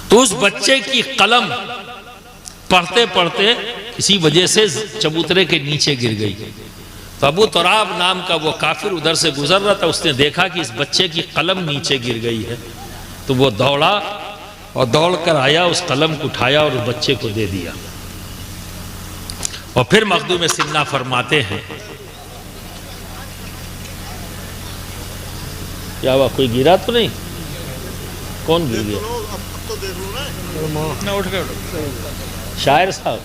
तो उस बच्चे की कलम पढ़ते पढ़ते किसी वजह से चबूतरे के नीचे गिर गई। तो अबू तुराब नाम का वो काफिर उधर से गुजर रहा था, उसने देखा कि इस बच्चे की कलम नीचे गिर गई है, तो वो दौड़ा और दौड़ कर आया, उस कलम को उठाया और उस बच्चे को दे दिया। और फिर मखदूम सिन्ना फरमाते हैं, क्या हुआ, कोई गिरा तो नहीं? कौन गिर गया? शायर साहब?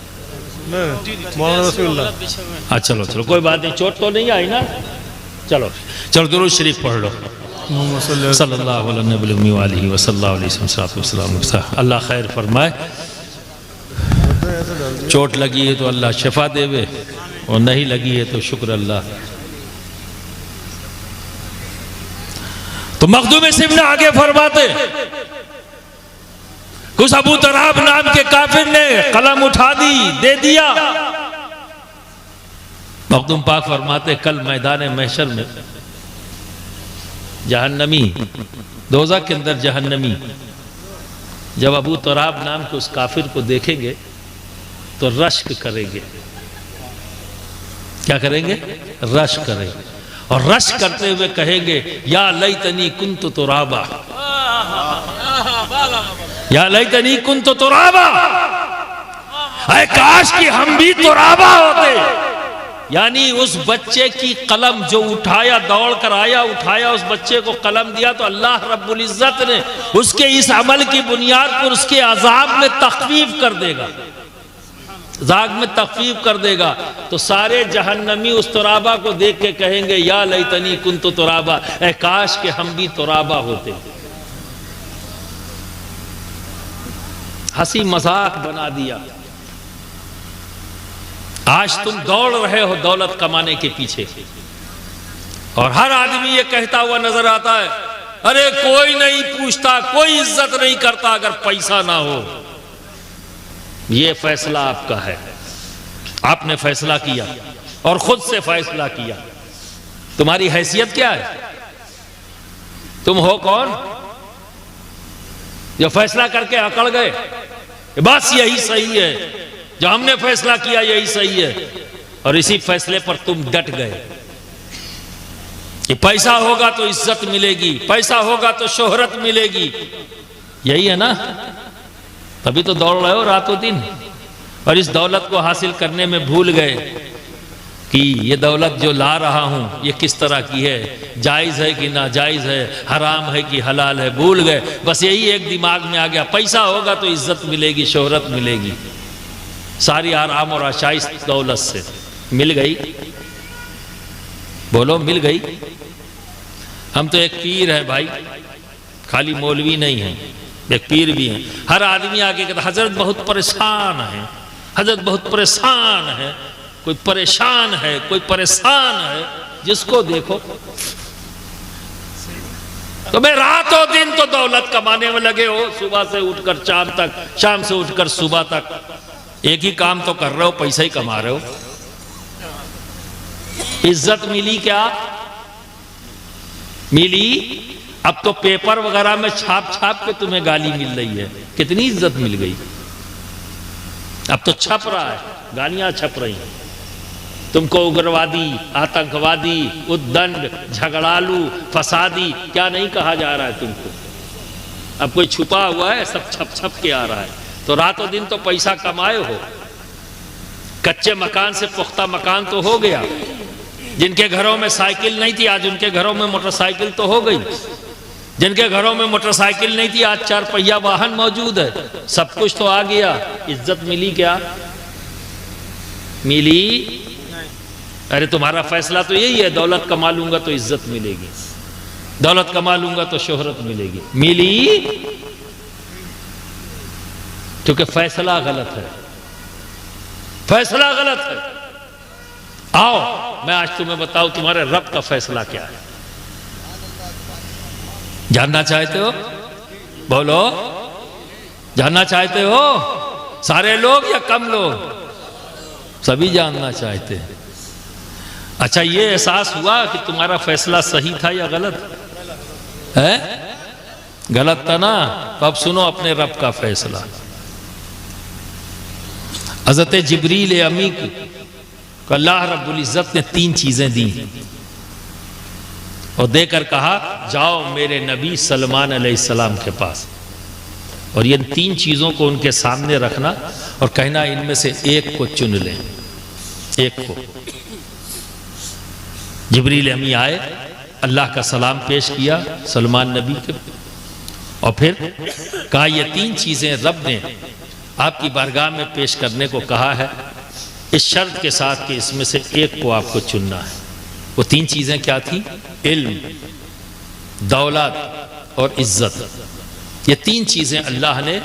हाँ चलो चलो, कोई बात नहीं, चोट तो नहीं आई ना। चलो चलो, दुरूद शरीफ पढ़ लो। सल्लल्लाहु अलैहि वसल्लम। अल्लाह खैर फरमाए। चोट लगी है तो अल्लाह शिफा देवे, और नहीं लगी है तो शुक्र अल्लाह। तो मखदूम सिब्न आगे फरमाते, कुछ अबू तराब नाम के काफिर ने कलम उठा दी, दे दिया। मखदूम पाक फरमाते, कल मैदान महशर में जहन्नमी, दोज़ख के अंदर जहन्नमी जब अबू तराब नाम के उस काफिर को देखेंगे तो रश्क करेंगे। क्या करेंगे? रश्क करेंगे, और रश्क करते हुए कहेंगे, या लैतनी कुन्तु तुराबा, या लैतनी कुन्तु तुराबा, ऐ काश कि हम भी तुराबा होते। यानी उस बच्चे की कलम जो उठाया, दौड़ कर आया, उठाया, उस बच्चे को कलम दिया, तो अल्लाह रब्बुल इज्जत ने उसके इस अमल की बुनियाद पर उसके अजाब में तखफीफ कर देगा, अजाब में तखफीफ कर देगा। तो सारे जहन्नमी उस तुराबा को देख के कहेंगे, या लैतनी कुन्तु तुराबा, ऐ काश के हम भी तुराबा होते। हंसी मजाक बना दिया। आज तुम दौड़ रहे हो दौलत कमाने के पीछे, और हर आदमी ये कहता हुआ नजर आता है, अरे कोई नहीं पूछता, कोई इज्जत नहीं करता अगर पैसा ना हो। ये फैसला आपका है, आपने फैसला किया और खुद से फैसला किया। तुम्हारी हैसियत क्या है? तुम हो कौन जो फैसला करके अकड़ गए बस यही सही है, जो हमने फैसला किया यही सही है, और इसी फैसले पर तुम डट गए कि पैसा होगा तो इज्जत मिलेगी, पैसा होगा तो शोहरत मिलेगी। यही है ना? तभी तो दौड़ रहे हो रातों दिन, और इस दौलत को हासिल करने में भूल गए कि ये दौलत जो ला रहा हूं ये किस तरह की है, जायज़ है कि नाजायज़ है, हराम है कि हलाल है, भूल गए। बस यही एक दिमाग में आ गया, पैसा होगा तो इज्जत मिलेगी, शोहरत मिलेगी, सारी आराम और आशाइश दौलत से मिल गई। बोलो मिल गई? हम तो एक पीर है भाई, खाली मौलवी नहीं है, एक पीर भी है। हर आदमी आके कहता, हजरत बहुत परेशान है, हजरत बहुत परेशान है, कोई परेशान है, कोई परेशान है, जिसको देखो। तो मैं रातों दिन तो दौलत कमाने में लगे हो, सुबह से उठकर शाम तक, शाम से उठकर सुबह तक, एक ही काम तो कर रहे हो, पैसा ही कमा रहे हो। इज्जत मिली क्या? मिली? अब तो पेपर वगैरह में छाप छाप के तुम्हें गाली मिल रही है, कितनी इज्जत मिल गई। अब तो छप रहा है, गालियां छप रही हैं, तुमको उग्रवादी, आतंकवादी, उद्दंड, झगड़ालू, फसादी, क्या नहीं कहा जा रहा है तुमको। अब कोई छुपा हुआ है, सब छप छप के आ रहा है। तो रातों दिन तो पैसा कमाए हो, कच्चे मकान से पुख्ता मकान तो हो गया। जिनके घरों में साइकिल नहीं थी आज उनके घरों में मोटरसाइकिल तो हो गई, जिनके घरों में मोटरसाइकिल नहीं थी आज 4 पहिया वाहन मौजूद है। सब कुछ तो आ गया, इज्जत मिली क्या? मिली? अरे तुम्हारा फैसला तो यही है, दौलत कमा लूंगा तो इज्जत मिलेगी, दौलत कमा लूंगा तो शोहरत मिलेगी। मिली? क्योंकि फैसला गलत है, फैसला गलत है। आओ मैं आज तुम्हें बताऊं तुम्हारे रब का फैसला क्या है। जानना चाहते हो? बोलो, जानना चाहते हो? सारे लोग या कम लोग? सभी जानना चाहते हैं। अच्छा, ये एहसास हुआ कि तुम्हारा फैसला सही था या गलत है? गलत था ना? तो अब सुनो अपने रब का फैसला। हज़रत जिब्रील अमी को अल्लाह रब्बुल इज़्ज़त ने 3 चीज़ें दी और देकर कहा, जाओ मेरे नबी सलमान अलैहिस्सलाम के पास, और ये 3 चीज़ों को उनके सामने रखना और कहना इनमें से एक को चुन लें, एक को। जिब्रील अमी आए, अल्लाह का सलाम पेश किया सलमान नबी के, और फिर कहा ये 3 चीज़ें रब ने आपकी बारगाह में पेश करने को कहा है, इस शर्त के साथ कि इसमें से एक को आपको चुनना है। वो 3 चीज़ें क्या थी? इल्म, दौलत और इज्जत। ये 3 चीज़ें अल्लाह ने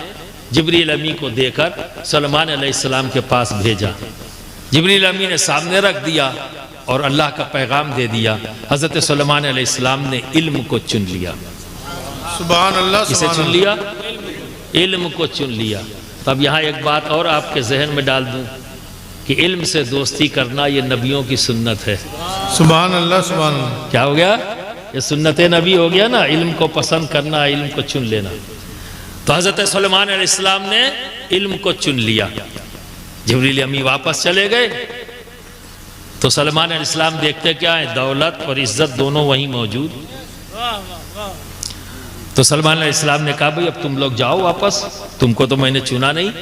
जिब्रील अमी को देकर सुलेमान अलैहिस्सलाम के पास भेजा। जिब्रील अमी ने सामने रख दिया और अल्लाह का पैगाम दे दिया। हज़रत सुलेमान अलैहिस्सलाम ने इल्म को चुन लिया। सुभान अल्लाह। किसे चुन लिया? इल्म को चुन लिया। तब यहाँ एक बात और आपके जहन में डाल दूं कि इल्म से दोस्ती करना ये नबियों की सुन्नत है। सुभान अल्लाह सुभान अल्लाह। क्या हो गया? ये सुन्नत नबी हो गया ना, इल्म को पसंद करना, इल्म को चुन लेना। तो हज़रत सुलेमान अलैहिस्सलाम ने इल्म को चुन लिया। जिब्रील अमी वापस चले गए तो सुलेमान अलैहिस्सलाम देखते क्या है, दौलत और इज्जत दोनों वहीं मौजूद। तो सुलेमान अलैहिस्सलाम ने कहा भाई अब तुम लोग जाओ वापस, तुमको तो मैंने चुना नहीं,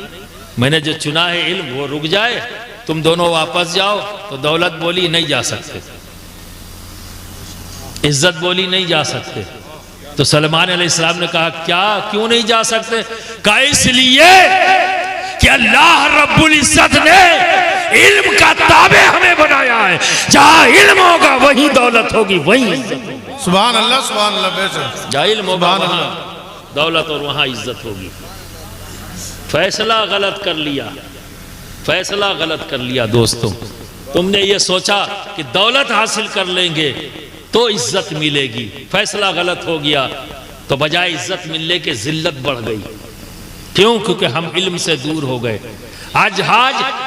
मैंने जो चुना है इल्म वो रुक जाए, तुम दोनों वापस जाओ। तो दौलत बोली नहीं जा सकते, इज्जत बोली नहीं जा सकते। तो सुलेमान अलैहिस्सलाम ने कहा क्या, क्यों नहीं जा सकते? कहा इसलिए कि अल्लाह रब्बुल इज्जत ने इल्म का ताबे हमें बनाया है। जहां इल्म होगा वहीं दौलत होगी, वहीं इज्जत होगी। सुभान अल्लाह सुभान अल्लाह। बेशक जहां इल्म होगा वहां दौलत और वहां इज्जत होगी। फैसला गलत कर लिया, फैसला गलत कर लिया दोस्तों। तुमने ये सोचा कि दौलत हासिल कर लेंगे तो इज्जत मिलेगी, फैसला गलत हो गया। तो बजाय इज्जत मिलने के जिल्लत बढ़ गई। क्यों? क्योंकि हम इल्म से दूर हो गए। आज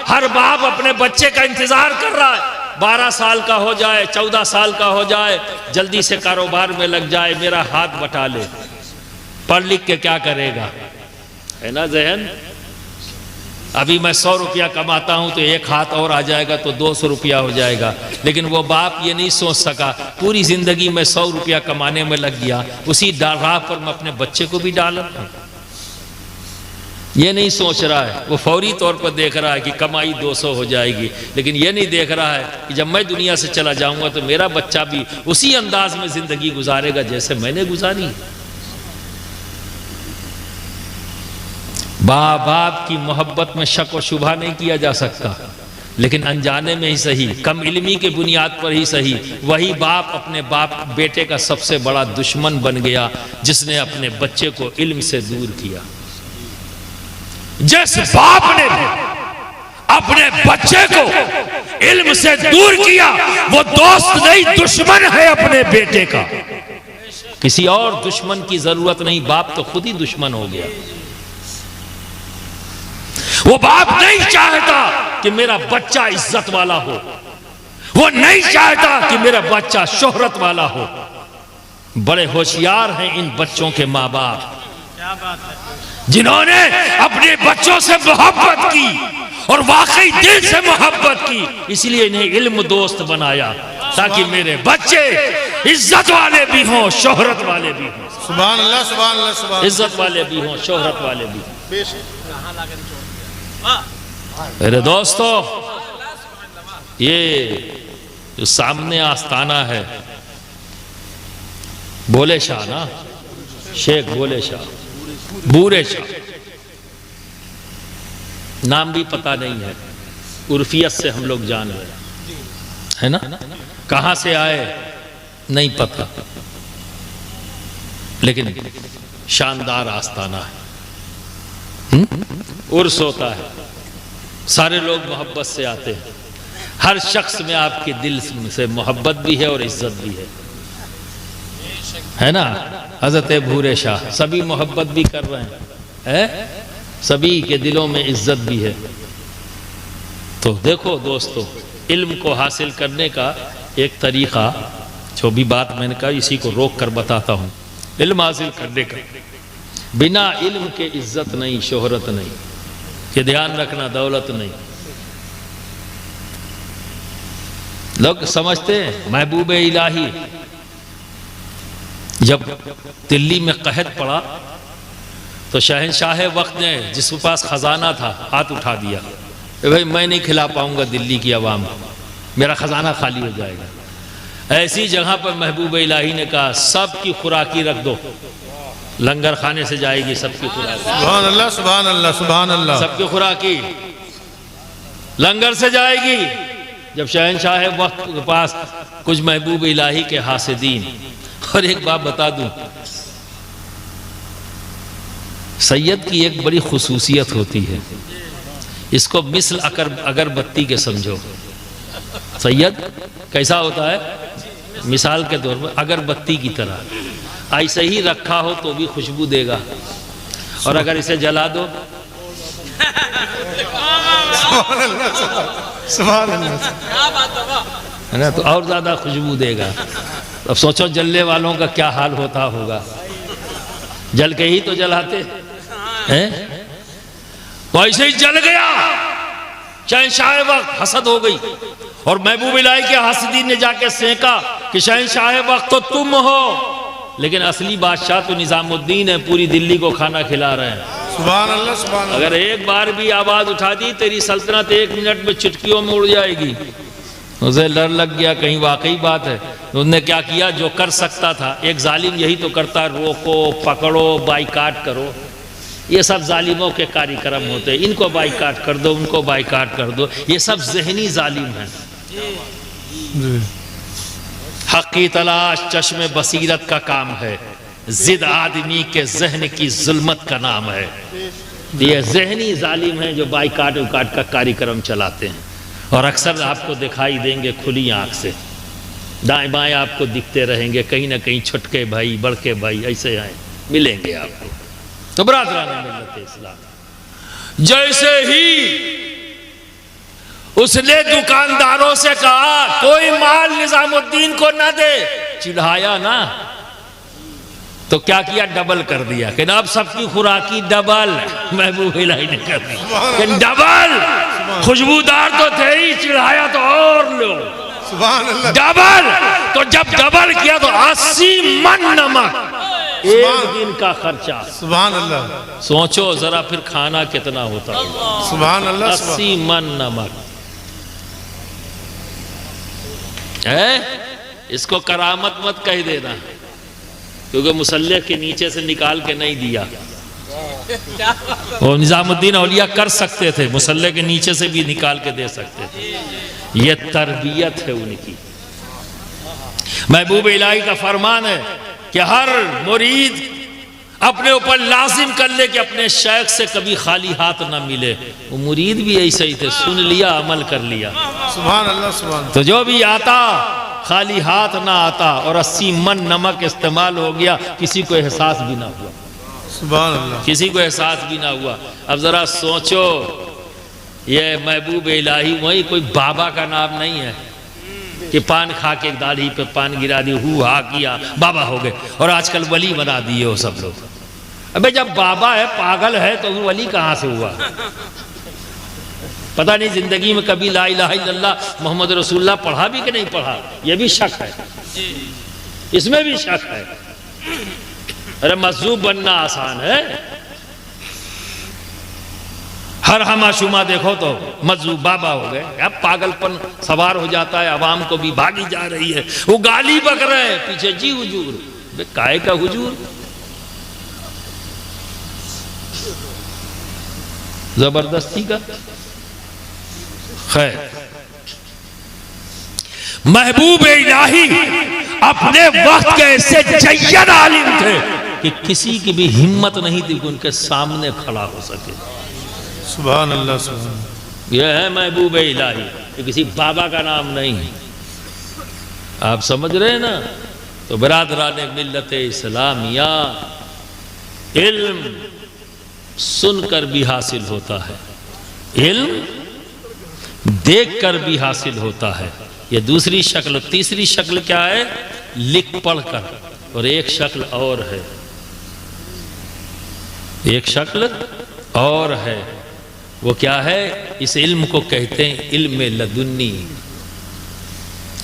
हर बाप अपने बच्चे का इंतजार कर रहा है, 12 साल का हो जाए, 14 साल का हो जाए, जल्दी से कारोबार में लग जाए, मेरा हाथ बटा ले। पढ़ लिख के क्या करेगा, है ना जहन? अभी मैं 100 रुपया कमाता हूं तो एक हाथ और आ जाएगा तो 200 रुपया हो जाएगा। लेकिन वो बाप ये नहीं सोच सका, पूरी जिंदगी में 100 रुपया कमाने में लग गया, उसी राह पर मैं अपने बच्चे को भी डाल रहा हूं। ये नहीं सोच रहा है, वो फौरी तौर पर देख रहा है कि कमाई 200 हो जाएगी, लेकिन ये नहीं देख रहा है कि जब मैं दुनिया से चला जाऊंगा तो मेरा बच्चा भी उसी अंदाज में जिंदगी गुजारेगा जैसे मैंने गुजारी। बाप की मोहब्बत में शक और शुबा नहीं किया जा सकता, लेकिन अनजाने में ही सही, कम इल्मी के बुनियाद पर ही सही, वही बाप अपने बेटे का सबसे बड़ा दुश्मन बन गया जिसने अपने बच्चे को इल्म से दूर किया। जिस बाप ने अपने बच्चे को इल्म से दूर किया वो दोस्त नहीं, दुश्मन है अपने बेटे का। किसी और दुश्मन की जरूरत नहीं, बाप तो खुद ही दुश्मन हो गया। वो बाप नहीं चाहता कि मेरा बच्चा इज्जत वाला हो, वो नहीं चाहता कि मेरा बच्चा शोहरत वाला हो। बड़े होशियार हैं इन बच्चों के माँ बाप, जिन्होंने अपने बच्चों से मोहब्बत की और वाकई दिल से मोहब्बत की, इसलिए इन्हें इल्म दोस्त बनाया ताकि मेरे बच्चे इज्जत वाले भी हों, शोहरत वाले भी हों। सुभान अल्लाह सुभान अल्लाह सुभान। इज्जत वाले भी हों, शोहरत वाले भी हों। मेरे दोस्तों, ये जो सामने आस्ताना है, बोले शाह ना, शेख बोले शाह, बूरे शाह, नाम भी पता नहीं है, उर्फियत से हम लोग जान रहे है ना, कहां से आए नहीं पता, लेकिन शानदार आस्ताना है। उर्स होता है, सारे लोग मोहब्बत से आते हैं, हर शख्स में आपके दिल से मोहब्बत भी है और इज्जत भी है ना। हजरत भूरे शाह सभी मोहब्बत भी कर रहे हैं, सभी के दिलों में इज्जत भी है। तो देखो दोस्तों, इल्म को हासिल करने का एक तरीका, जो भी बात मैंने कहा इसी को रोक कर बताता हूँ। इल्म हासिल करने का, बिना इल्म के इज्जत नहीं, शोहरत नहीं, ये ध्यान रखना, दौलत नहीं। लोग समझते हैं महबूब इलाही जब दिल्ली में कहत पड़ा तो शहंशाह वक्त ने जिसके पास खजाना था हाथ उठा दिया, भाई मैं नहीं खिला पाऊंगा दिल्ली की आवाम को, मेरा खजाना खाली हो जाएगा। ऐसी जगह पर महबूब इलाही ने कहा सबकी खुराकी रख दो, लंगर खाने से जाएगी सबकी खुराकी। सुभान अल्लाह सुभान अल्लाह सुभान अल्लाह। सबकी खुराकी लंगर से जाएगी। जब शहंशाह वक्त के पास कुछ महबूब इलाही के हासिदीन, और एक बात बता दूं, सैयद की एक बड़ी खुसूसियत होती है, इसको मिसल अगरबत्ती के समझो। सैयद कैसा होता है? मिसाल के तौर पर अगरबत्ती की तरह, ऐसे ही रखा हो तो भी खुशबू देगा, और अगर इसे जला दो है ना, तो और ज्यादा खुशबू देगा। अब सोचो जलने वालों का क्या हाल होता होगा, जल के ही तो जलाते हैं। तो ऐसे ही जल गया, शहंशाह वक्त हसद हो गई, और महबूब इलाही के हसदी ने जाके सेका कि शहंशाह वक्त तो तुम हो, लेकिन असली बादशाह तो निजामुद्दीन है, पूरी दिल्ली को खाना खिला रहे हैं। सुभान अल्लाह, सुभान अल्लाह। अगर एक बार भी आवाज उठा दी तेरी सल्तनत 1 मिनट में चुटकियों में उड़ जाएगी। उसे डर लग गया कहीं वाकई बात है। उन्होंने क्या किया, जो कर सकता था, एक जालिम यही तो करता, रोको, पकड़ो, बाइकाट करो। ये सब जालिमों के कार्यक्रम होते हैं, इनको बाइकाट कर दो, उनको बाइकाट कर दो, ये सब जहनी जालिम हैं। हक की तलाश चश्मे बसीरत का काम है, जिद आदमी के जहन की जुल्मत का नाम है। ये जहनी जालिम हैं जो बाइकाट उकाट का कार्यक्रम चलाते हैं, और अक्सर आपको दिखाई देंगे खुली आंख से, दाएं बाएं आपको दिखते रहेंगे, कहीं ना कहीं छुटके भाई, बड़के भाई ऐसे आए मिलेंगे आपको। तो बरादरान मिल्लत इस्लाम, जैसे ही उसने दुकानदारों से कहा कोई माल निजामुद्दीन को ना दे, चिढ़ाया ना, तो क्या किया, डबल कर दिया कि अब सबकी खुराकी डबल। महबूब इलाही ने कर दी डबल, खुशबूदार तो थे ही, चिढ़ाया तो और लो, सुभान अल्लाह। डबल। तो जब डबल किया तो 80 मन नमक, एक दिन का खर्चा। सुभान अल्लाह। सोचो जरा फिर खाना कितना होता है। सुभान अल्लाह। 80 मन नमक है। इसको करामत मत कह देना, क्योंकि मुसल्ले के नीचे से निकाल के नहीं दिया। और निजामुद्दीन औलिया कर सकते थे, मुसल्ले के नीचे से भी निकाल के दे सकते थे। यह तरबियत है उनकी। महबूब इलाही का फरमान है कि हर मुरीद अपने ऊपर लाजिम कर ले कि अपने शेख से कभी खाली हाथ ना मिले। वो मुरीद भी ऐसे ही थे, सुन लिया, अमल कर लिया। सुभान अल्लाह, सुभान। तो जो भी आता खाली हाथ ना आता, और 80 मन नमक इस्तेमाल हो गया, किसी को एहसास भी ना हुआ। सुभान अल्लाह। किसी को एहसास भी ना हुआ। अब जरा सोचो, ये महबूब इलाही वही कोई बाबा का नाम नहीं है कि पान खा के दाढ़ी पे पान गिरा दी, हु हा किया, बाबा हो गए, और आजकल वली बना दिए वो सब लोग। अबे जब बाबा है, पागल है, तो वो वली कहाँ से हुआ? पता नहीं जिंदगी में कभी ला इलाहा इल्लल्लाह मोहम्मद रसूलुल्लाह पढ़ा भी कि नहीं पढ़ा, ये भी शक है, इसमें भी शक है। अरे मजूब बनना आसान है, हर हमाशुमा देखो तो मजूब बाबा हो गए। अब पागलपन सवार हो जाता है, अवाम को भी भागी जा रही है, वो गाली बक रहे हैं पीछे, जी हुजूर। काय का हुजूर? जबरदस्ती का। खैर, महबूब इलाही अपने वक्त के ऐसे जय्यद आलिम थे कि किसी की भी हिम्मत नहीं थी कि उनके सामने खड़ा हो सके। सुभान अल्लाह, सुभान। यह है महबूब इलाही, ये किसी बाबा का नाम नहीं है। आप समझ रहे हैं ना? तो बरादरान मिल्लत इस्लामिया, इल्म सुनकर भी हासिल होता है, इल्म देखकर भी हासिल होता है। ये दूसरी शक्ल। तीसरी शक्ल क्या है? लिख पढ़ कर। और एक शक्ल और है, एक शक्ल और है। वो क्या है? इस इल्म को कहते हैं इल्म लदुन्नी।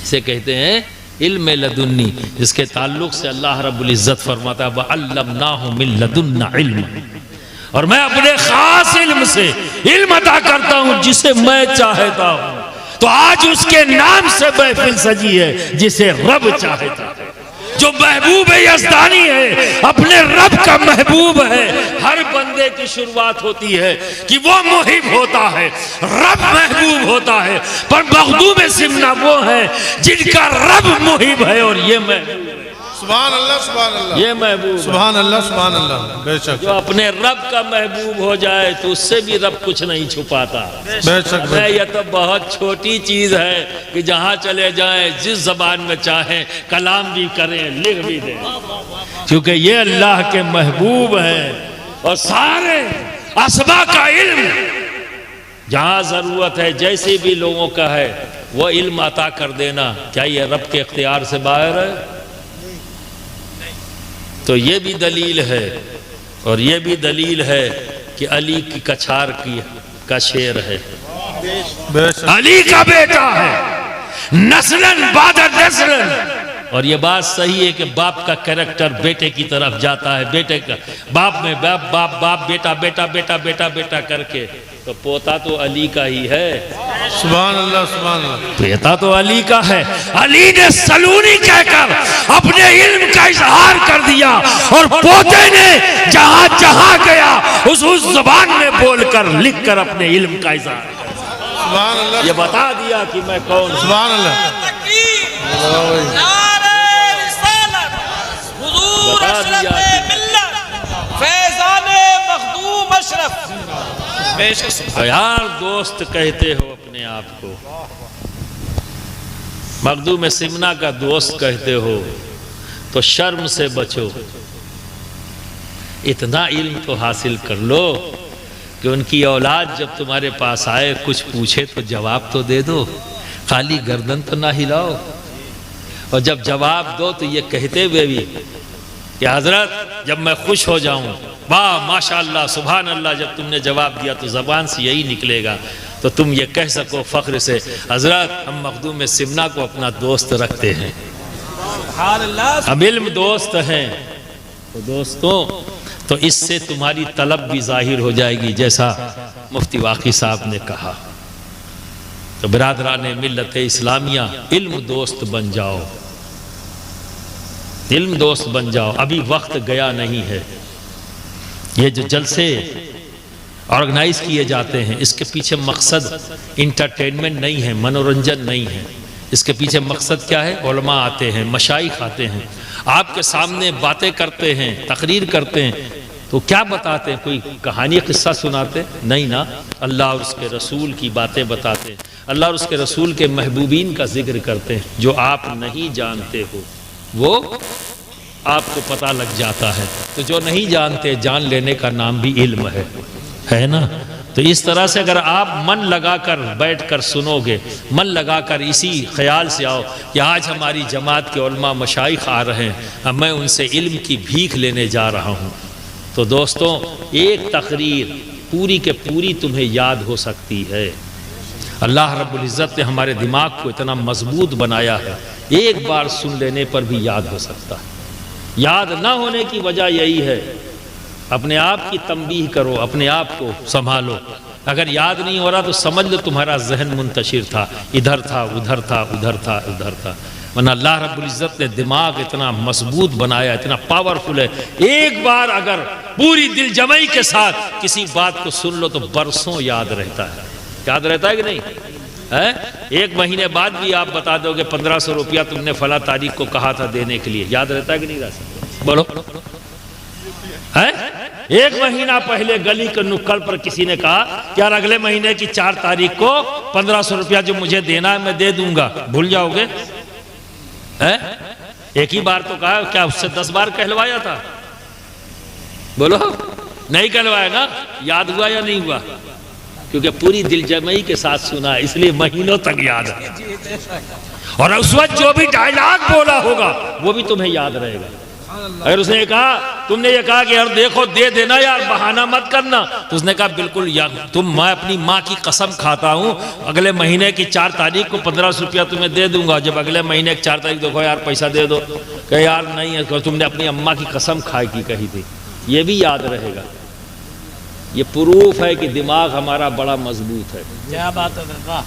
इसे कहते हैं इल्म लदुन्नी, जिसके ताल्लुक से अल्लाह रब्बुल इज्जत फरमाता है वअल्लमनाहु मिन लदुन्ना इल्म। और मैं अपने खास इल्म से इल्म अता करता हूं जिसे मैं चाहता हूं। तो आज उसके नाम से महफिल सजी है, जिसे रब चाहता है। जो महबूब यज़दानी है, अपने रब का महबूब है। हर बंदे की शुरुआत होती है कि वो मुहिब होता है, रब महबूब होता है, पर मखदूम सिमना वो है जिनका रब मुहिब है और ये महबूब है। सुभान अल्लाह सुभान अल्लाह ये महबूब है। सुभान अल्लाह बेशक जो अपने रब का महबूब हो जाए तो उससे भी रब कुछ नहीं छुपाता। बेशक मैं ये तो बहुत छोटी चीज है कि जहाँ चले जाएं जिस जबान में चाहें कलाम भी करें लिख भी दें, क्योंकि ये अल्लाह के महबूब हैं। और सारे असबा का इल्म जहाँ जरूरत है जैसे भी लोगों का है वो इल्म अता कर देना, क्या ये रब के इख्तियार से बाहर है? तो ये भी दलील है और ये भी दलील है कि अली की कछार का शेर है, अली का बेटा है, नस्लन बाद नस्लन। और ये बात सही है कि बाप का कैरेक्टर बेटे की तरफ जाता है, बेटे का बाप में बाप बाप बाप बेटा बेटा बेटा बेटा बेटा करके, तो पोता तो अली का ही है। सुभान अल्लाह बेटा तो अली का है। अली ने सलूनी कहकर अपने इल्म का इजहार कर दिया और पोते ने जहां जहां गया उस जबान में बोलकर लिखकर अपने इल्म का इजहार सुभान अल्लाह ये बता दिया कि मैं कौन हूं। सुभान अल्लाह बता दिया यार दोस्त कहते हो अपने आप को, मखदूम सिमना का दोस्त कहते हो तो शर्म से बचो। इतना इल्म तो हासिल कर लो कि उनकी औलाद जब तुम्हारे पास आए कुछ पूछे तो जवाब तो दे दो, खाली गर्दन तो ना हिलाओ। और जब जवाब दो तो ये कहते हुए भी कि हजरत जब मैं खुश हो जाऊं, वाह माशाअल्लाह सुभान अल्लाह, जब तुमने जवाब दिया तो जबान से यही निकलेगा तो तुम ये कह सको फख्र से, हजरत हम मखदूम सिमना को अपना दोस्त रखते हैं, हम इल्म दोस्त हैं। तो दोस्तों तो इससे तुम्हारी तलब भी जाहिर हो जाएगी, जैसा मुफ्ती वाक़ी साहब ने कहा। तो बिरादरान मिल्लत इस्लामिया इल्म दोस्त बन जाओ, इल्म दोस्त बन जाओ। अभी वक्त गया नहीं है। ये जो जलसे ऑर्गेनाइज किए जाते हैं इसके पीछे मकसद इंटरटेनमेंट नहीं है, मनोरंजन नहीं है। इसके पीछे मकसद क्या है? उलमा आते हैं, मशाइख आते हैं, आपके सामने बातें करते हैं, तकरीर करते हैं, तो क्या बताते हैं? कोई कहानी किस्सा सुनाते नहीं ना, अल्लाह और उसके रसूल की बातें बताते हैं, अल्लाह और उसके रसूल के महबूबीन का जिक्र करते हैं। जो आप नहीं जानते हो वो आपको पता लग जाता है। तो जो नहीं जानते जान लेने का नाम भी इल्म है ना। तो इस तरह से अगर आप मन लगाकर बैठकर सुनोगे, मन लगाकर इसी ख्याल से आओ कि आज हमारी जमात के उलमा मशाइख आ रहे हैं, अब मैं उनसे इल्म की भीख लेने जा रहा हूँ, तो दोस्तों एक तकरीर पूरी के पूरी तुम्हें याद हो सकती है। अल्लाह रब्बुल इज़्ज़त ने हमारे दिमाग को इतना मजबूत बनाया है, एक बार सुन लेने पर भी याद हो सकता है। याद ना होने की वजह यही है, अपने आप की तंबीह करो, अपने आप को संभालो। अगर याद नहीं हो रहा तो समझ लो तुम्हारा जहन मुंतशिर था, इधर था उधर था उधर था उधर था। वरना अल्लाह रब्बुल इज़्ज़त ने दिमाग इतना मजबूत बनाया, इतना पावरफुल है। एक बार अगर पूरी दिल जमई के साथ किसी बात को सुन लो तो बरसों याद रहता है। याद रहता है कि नहीं है? एक महीने बाद भी आप बता दोगे 1500 रुपया तुमने फला तारीख को कहा था देने के लिए, याद रहता है कि नहीं रहता? बोलो है? एक महीना पहले गली के नुक्कड़ पर किसी ने कहा कि यार अगले महीने की 4 तारीख को 1500 रुपया जो मुझे देना है मैं दे दूंगा, भूल जाओगे? है? एक ही बार तो कहा, क्या उससे 10 बार कहलवाया था? बोलो नहीं कहलवाया ना? याद हुआ या नहीं हुआ? क्योंकि पूरी दिलजमई के साथ सुना है, इसलिए महीनों तक याद है। और उस वक्त जो भी डायलॉग बोला होगा वो भी तुम्हें याद रहेगा। अगर उसने कहा, तुमने ये कहा कि यार देखो दे देना यार, बहाना मत करना, तो उसने कहा बिल्कुल यार मैं अपनी माँ की कसम खाता हूँ अगले महीने की 4 तारीख को 1500 रुपया तुम्हें दे दूंगा। जब अगले महीने की 4 तारीख देखो यार पैसा दे दो, कहे यार नहीं है, तुमने अपनी अम्मा की कसम खाई की कही थी, ये भी याद रहेगा। ये प्रूफ है कि दिमाग हमारा बड़ा मजबूत है। क्या बात है,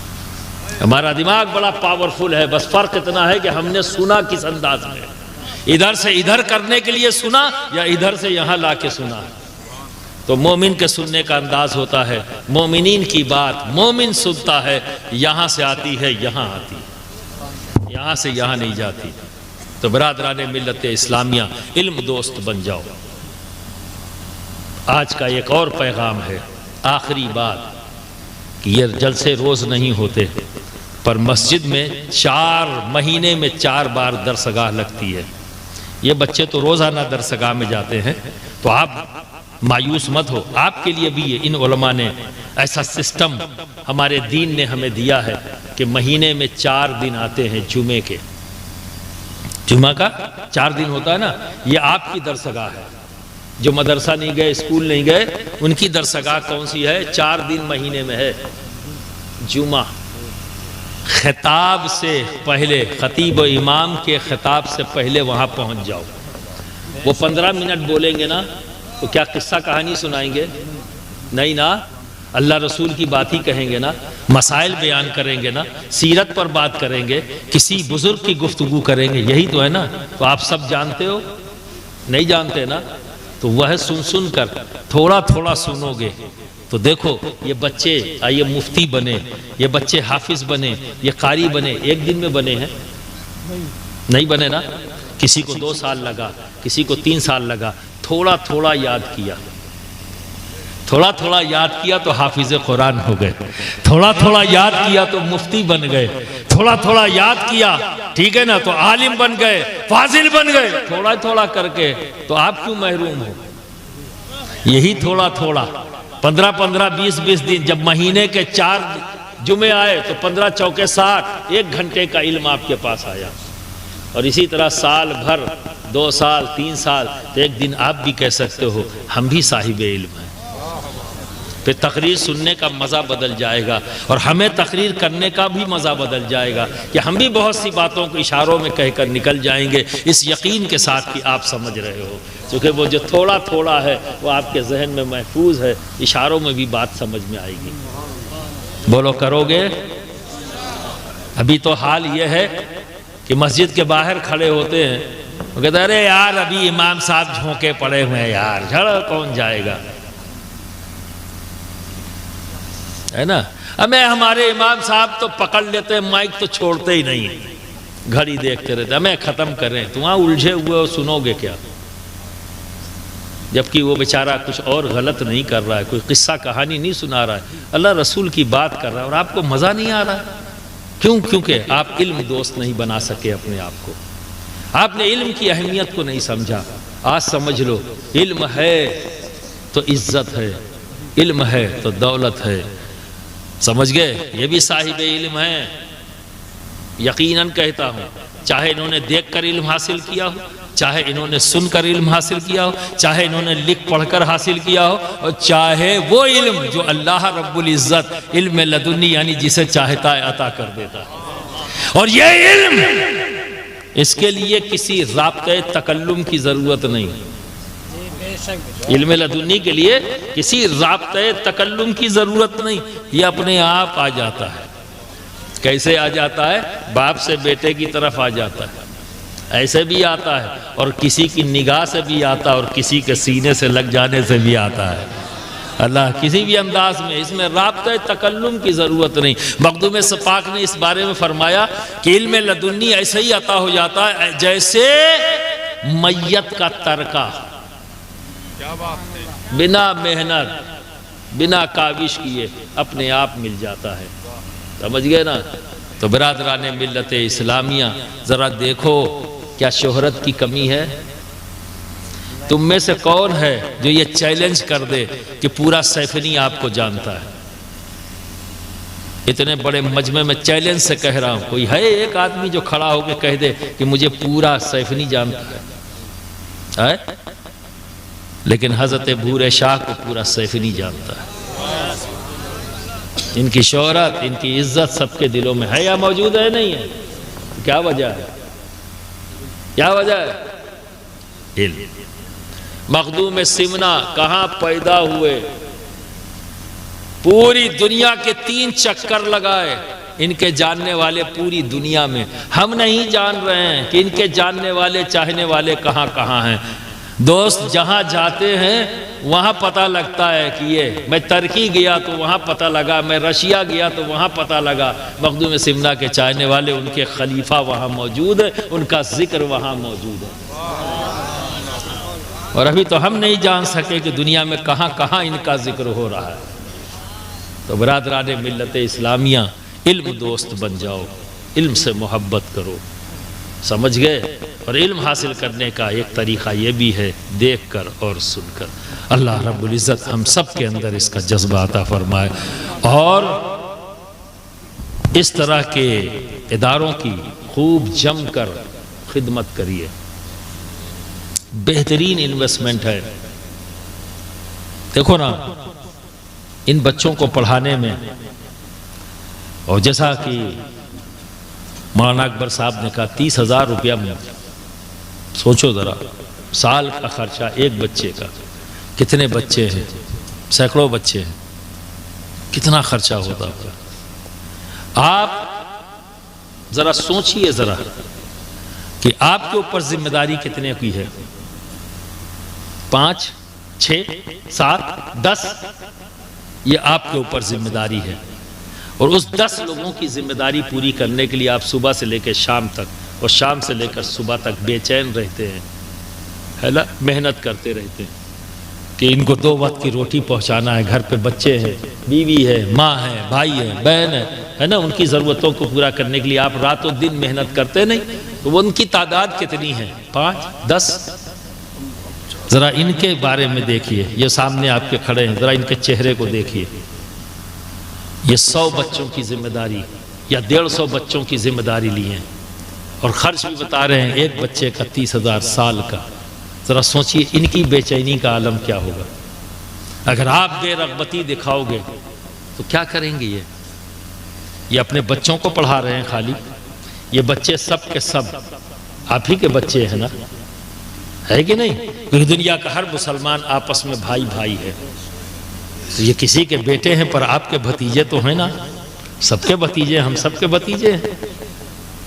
हमारा दिमाग बड़ा पावरफुल है। बस फर्क इतना है कि हमने सुना किस अंदाज में, इधर से इधर करने के लिए सुना या इधर से यहाँ ला के सुना। तो मोमिन के सुनने का अंदाज होता है, मोमिनीन की बात मोमिन सुनता है, यहाँ से आती है यहाँ आती है, यहाँ से यहाँ नहीं जाती। तो बरादरान मिल्लत इस्लामिया, इल्म दोस्त बन जाओ। आज का एक और पैगाम है, आखिरी बात, कि ये जलसे रोज़ नहीं होते, पर मस्जिद में 4 महीने में 4 बार दरसगाह लगती है। ये बच्चे तो रोज़ाना दरसगाह में जाते हैं, तो आप मायूस मत हो, आपके लिए भी इन उलमा ने ऐसा सिस्टम हमारे दीन ने हमें दिया है कि महीने में 4 दिन आते हैं जुमे के। जुमा का 4 दिन होता है ना, ये आपकी दरसगाह है। जो मदरसा नहीं गए, स्कूल नहीं गए, उनकी दरसगाह कौन सी है? 4 दिन महीने में है जुमा। खिताब से पहले, खतीब व इमाम के खिताब से पहले वहाँ पहुँच जाओ। वो 15 मिनट बोलेंगे ना, तो क्या किस्सा कहानी सुनाएंगे? नहीं ना, अल्लाह रसूल की बात ही कहेंगे ना, मसाइल बयान करेंगे ना, सीरत पर बात करेंगे, किसी बुजुर्ग की गुफ्तगू करेंगे, यही तो है ना। तो आप सब जानते हो? नहीं जानते ना? तो वह सुन सुन कर थोड़ा थोड़ा सुनोगे तो देखो, ये बच्चे ये मुफ्ती बने, ये बच्चे हाफिज बने, ये कारी बने, एक दिन में बने हैं? नहीं बने ना। किसी को 2 साल लगा, किसी को 3 साल लगा। थोड़ा थोड़ा याद किया, थोड़ा थोड़ा याद किया तो हाफिज कुरान हो गए, थोड़ा थोड़ा याद किया तो मुफ्ती बन गए, थोड़ा थोड़ा याद किया, ठीक है ना, तो आलिम बन गए, फाजिल बन गए। थोड़ा थोड़ा करके तो आप क्यों महरूम हो? यही थोड़ा थोड़ा 15-15, 20-20 दिन, जब महीने के 4 जुमे आए तो 15 चौके 60, 1 घंटे का इल्म आपके पास आया। और इसी तरह साल भर, 2 साल, 3 साल, तो एक दिन आप भी कह सकते हो हम भी साहिब इल्म हैं। फिर तकरीर सुनने का मज़ा बदल जाएगा और हमें तकरीर करने का भी मज़ा बदल जाएगा कि हम भी बहुत सी बातों को इशारों में कहकर निकल जाएंगे, इस यकीन के साथ कि आप समझ रहे हो। क्योंकि वो जो थोड़ा थोड़ा है वो आपके जहन में महफूज है, इशारों में भी बात समझ में आएगी। बोलो करोगे? अभी तो हाल ये है कि मस्जिद के बाहर खड़े होते हैं, वो कहते हैं अरे यार अभी इमाम साहब झोंके पड़े हुए हैं यार, झड़ कौन जाएगा, है ना। हमें हमारे इमाम साहब तो पकड़ लेते हैं, माइक तो छोड़ते ही नहीं, घड़ी देखते रहते, हमें ख़त्म करें। तो वहाँ उलझे हुए हो, सुनोगे क्या? जबकि वो बेचारा कुछ और गलत नहीं कर रहा है, कोई किस्सा कहानी नहीं सुना रहा है, अल्लाह रसूल की बात कर रहा है और आपको मज़ा नहीं आ रहा है। क्यों? क्योंकि आप इल्म दोस्त नहीं बना सके अपने आप को, आपने इल्म की अहमियत को नहीं समझा। आज समझ लो, इल्म है तो इज्जत है, इल्म है तो दौलत है। समझ गए? ये भी साहिब इल्म है, यकीनन कहता हूँ। चाहे इन्होंने देखकर इल्म हासिल किया हो, चाहे इन्होंने सुनकर इल्म हासिल किया हो, चाहे इन्होंने लिख पढ़कर हासिल किया हो, और चाहे वो इल्म जो अल्लाह रब्बुल इज्जत इल्म लदुन्नी यानी जिसे चाहता है अता कर देता है। और ये इल्म, इसके लिए किसी राब्ते तकल्लुम की जरूरत नहीं। इल्म लदुन्नी के लिए किसी राब्ते तकल्लुम की जरूरत नहीं, ये अपने आप आ जाता है। कैसे आ जाता है? बाप से बेटे की तरफ आ जाता है, ऐसे भी आता है, और किसी की निगाह से भी आता है, और किसी के सीने से लग जाने से भी आता है। अल्लाह किसी भी अंदाज में, इसमें राब्ते तकल्लुम की ज़रूरत नहीं। मखदूम सपाक ने इस बारे में फरमाया कि इल्म लदुन्नी ऐसे ही अता हो जाता है जैसे मैयत का तरका, बिना मेहनत, बिना काविश किए अपने आप मिल जाता है। समझ गए ना? तो बिरादरान मिल्लत इस्लामिया, ज़रा देखो क्या शोहरत की कमी है? तुम में से कौन है जो ये चैलेंज कर दे कि पूरा सैफनी आपको जानता है? इतने बड़े मजमे में चैलेंज से कह रहा हूँ, कोई है एक आदमी जो खड़ा होकर कह दे कि मुझे पूरा सैफनी जानता है? लेकिन हज़रत बूरे शाह को पूरा सैफनी जानता है। इनकी शोहरत, इनकी इज्जत सबके दिलों में है या मौजूद है? नहीं है? क्या वजह है? क्या वजह है? इल्म। मखदूम सिमना कहाँ पैदा हुए? पूरी दुनिया के 3 चक्कर लगाए, इनके जानने वाले पूरी दुनिया में। हम नहीं जान रहे हैं कि इनके जानने वाले, चाहने वाले कहाँ कहाँ हैं। दोस्त जहाँ जाते हैं वहाँ पता लगता है कि ये, मैं तुर्की गया तो वहाँ पता लगा, मैं रशिया गया तो वहाँ पता लगा मखदूम सिमना के चाहने वाले, उनके खलीफा वहाँ मौजूद है, उनका जिक्र वहाँ मौजूद है। और अभी तो हम नहीं जान सके कि दुनिया में कहाँ कहाँ इनका जिक्र हो रहा है। तो बरादरान मिल्लत इस्लामिया, इल्म दोस्त बन जाओ, इल्म से मोहब्बत करो, समझ गए। और इल्म हासिल करने का एक तरीक़ा ये भी है, देख कर और सुनकर। अल्लाह रब्बुल इज़्ज़त हम सब के अंदर इसका जज्बा अता फरमाए और इस तरह के इदारों की खूब जम कर खिदमत करिए। बेहतरीन इन्वेस्टमेंट है। देखो ना, इन बच्चों को पढ़ाने में, और जैसा कि मौलाना अकबर साहब ने कहा 30,000 रुपया में, सोचो ज़रा, साल का खर्चा एक बच्चे का, कितने बच्चे हैं, सैकड़ों बच्चे हैं, कितना खर्चा होता है। आप ज़रा सोचिए ज़रा कि आपके ऊपर जिम्मेदारी कितने की है, 5, 6, 7, 10, ये आपके ऊपर जिम्मेदारी है। और उस 10 लोगों की जिम्मेदारी पूरी करने के लिए आप सुबह से लेकर शाम तक और शाम से लेकर सुबह तक बेचैन रहते हैं, है ना, मेहनत करते रहते हैं कि इनको 2 वक्त की रोटी पहुंचाना है, घर पे बच्चे हैं, बीवी है, माँ है, भाई है, बहन है ना, उनकी ज़रूरतों को पूरा करने के लिए आप रातों दिन मेहनत करते नहीं। तो वो उनकी तादाद कितनी है, 5, 10? ज़रा इनके बारे में देखिए, ये सामने आपके खड़े हैं, ज़रा इनके चेहरे को देखिए। ये 100 बच्चों की जिम्मेदारी या 150 बच्चों की जिम्मेदारी ली है और खर्च भी बता रहे हैं एक बच्चे का 30,000 साल का। ज़रा सोचिए इनकी बेचैनी का आलम क्या होगा। अगर आप बेरग़बती दिखाओगे तो क्या करेंगे ये अपने बच्चों को पढ़ा रहे हैं खाली। ये बच्चे सब के सब आप ही के बच्चे हैं ना, है कि नहीं? क्योंकि दुनिया का हर मुसलमान आपस में भाई भाई है। तो ये किसी के बेटे हैं पर आपके भतीजे तो हैं ना, सबके भतीजे, हम सबके भतीजे हैं,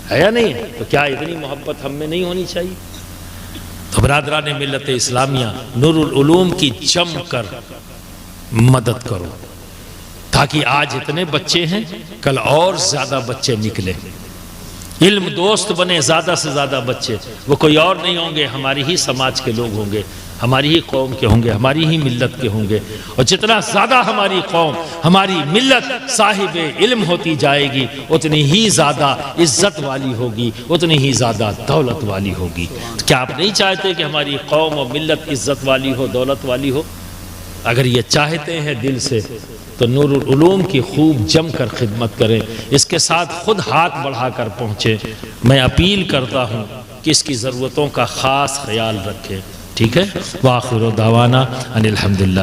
है या नहीं? तो क्या इतनी मोहब्बत हम में नहीं होनी चाहिए? तो बरादरान मिल्लत इस्लामिया, नूरुल उलूम की जम कर मदद करो ताकि आज इतने बच्चे हैं, कल और ज़्यादा बच्चे निकले, इल्म दोस्त बने ज़्यादा से ज़्यादा बच्चे। वो कोई और नहीं होंगे, हमारी ही समाज के लोग होंगे, हमारी ही कौम के होंगे, हमारी ही मिल्लत के होंगे। और जितना ज़्यादा हमारी कौम, हमारी मिल्लत साहिब इल्म होती जाएगी, उतनी ही ज़्यादा इज़्ज़त वाली होगी, उतनी ही ज़्यादा दौलत वाली होगी। तो क्या आप नहीं चाहते कि हमारी कौम और मिल्लत इज़्ज़त वाली हो, दौलत वाली हो? अगर ये चाहते हैं दिल से तो नूरुल उलूम की खूब जम कर खिदमत करें, इसके साथ खुद हाथ बढ़ाकर पहुँचे। मैं अपील करता हूँ कि इसकी ज़रूरतों का ख़ास ख्याल रखें, ठीक है? वाखिर दावाना अनिल हम्दुलिल्लाह।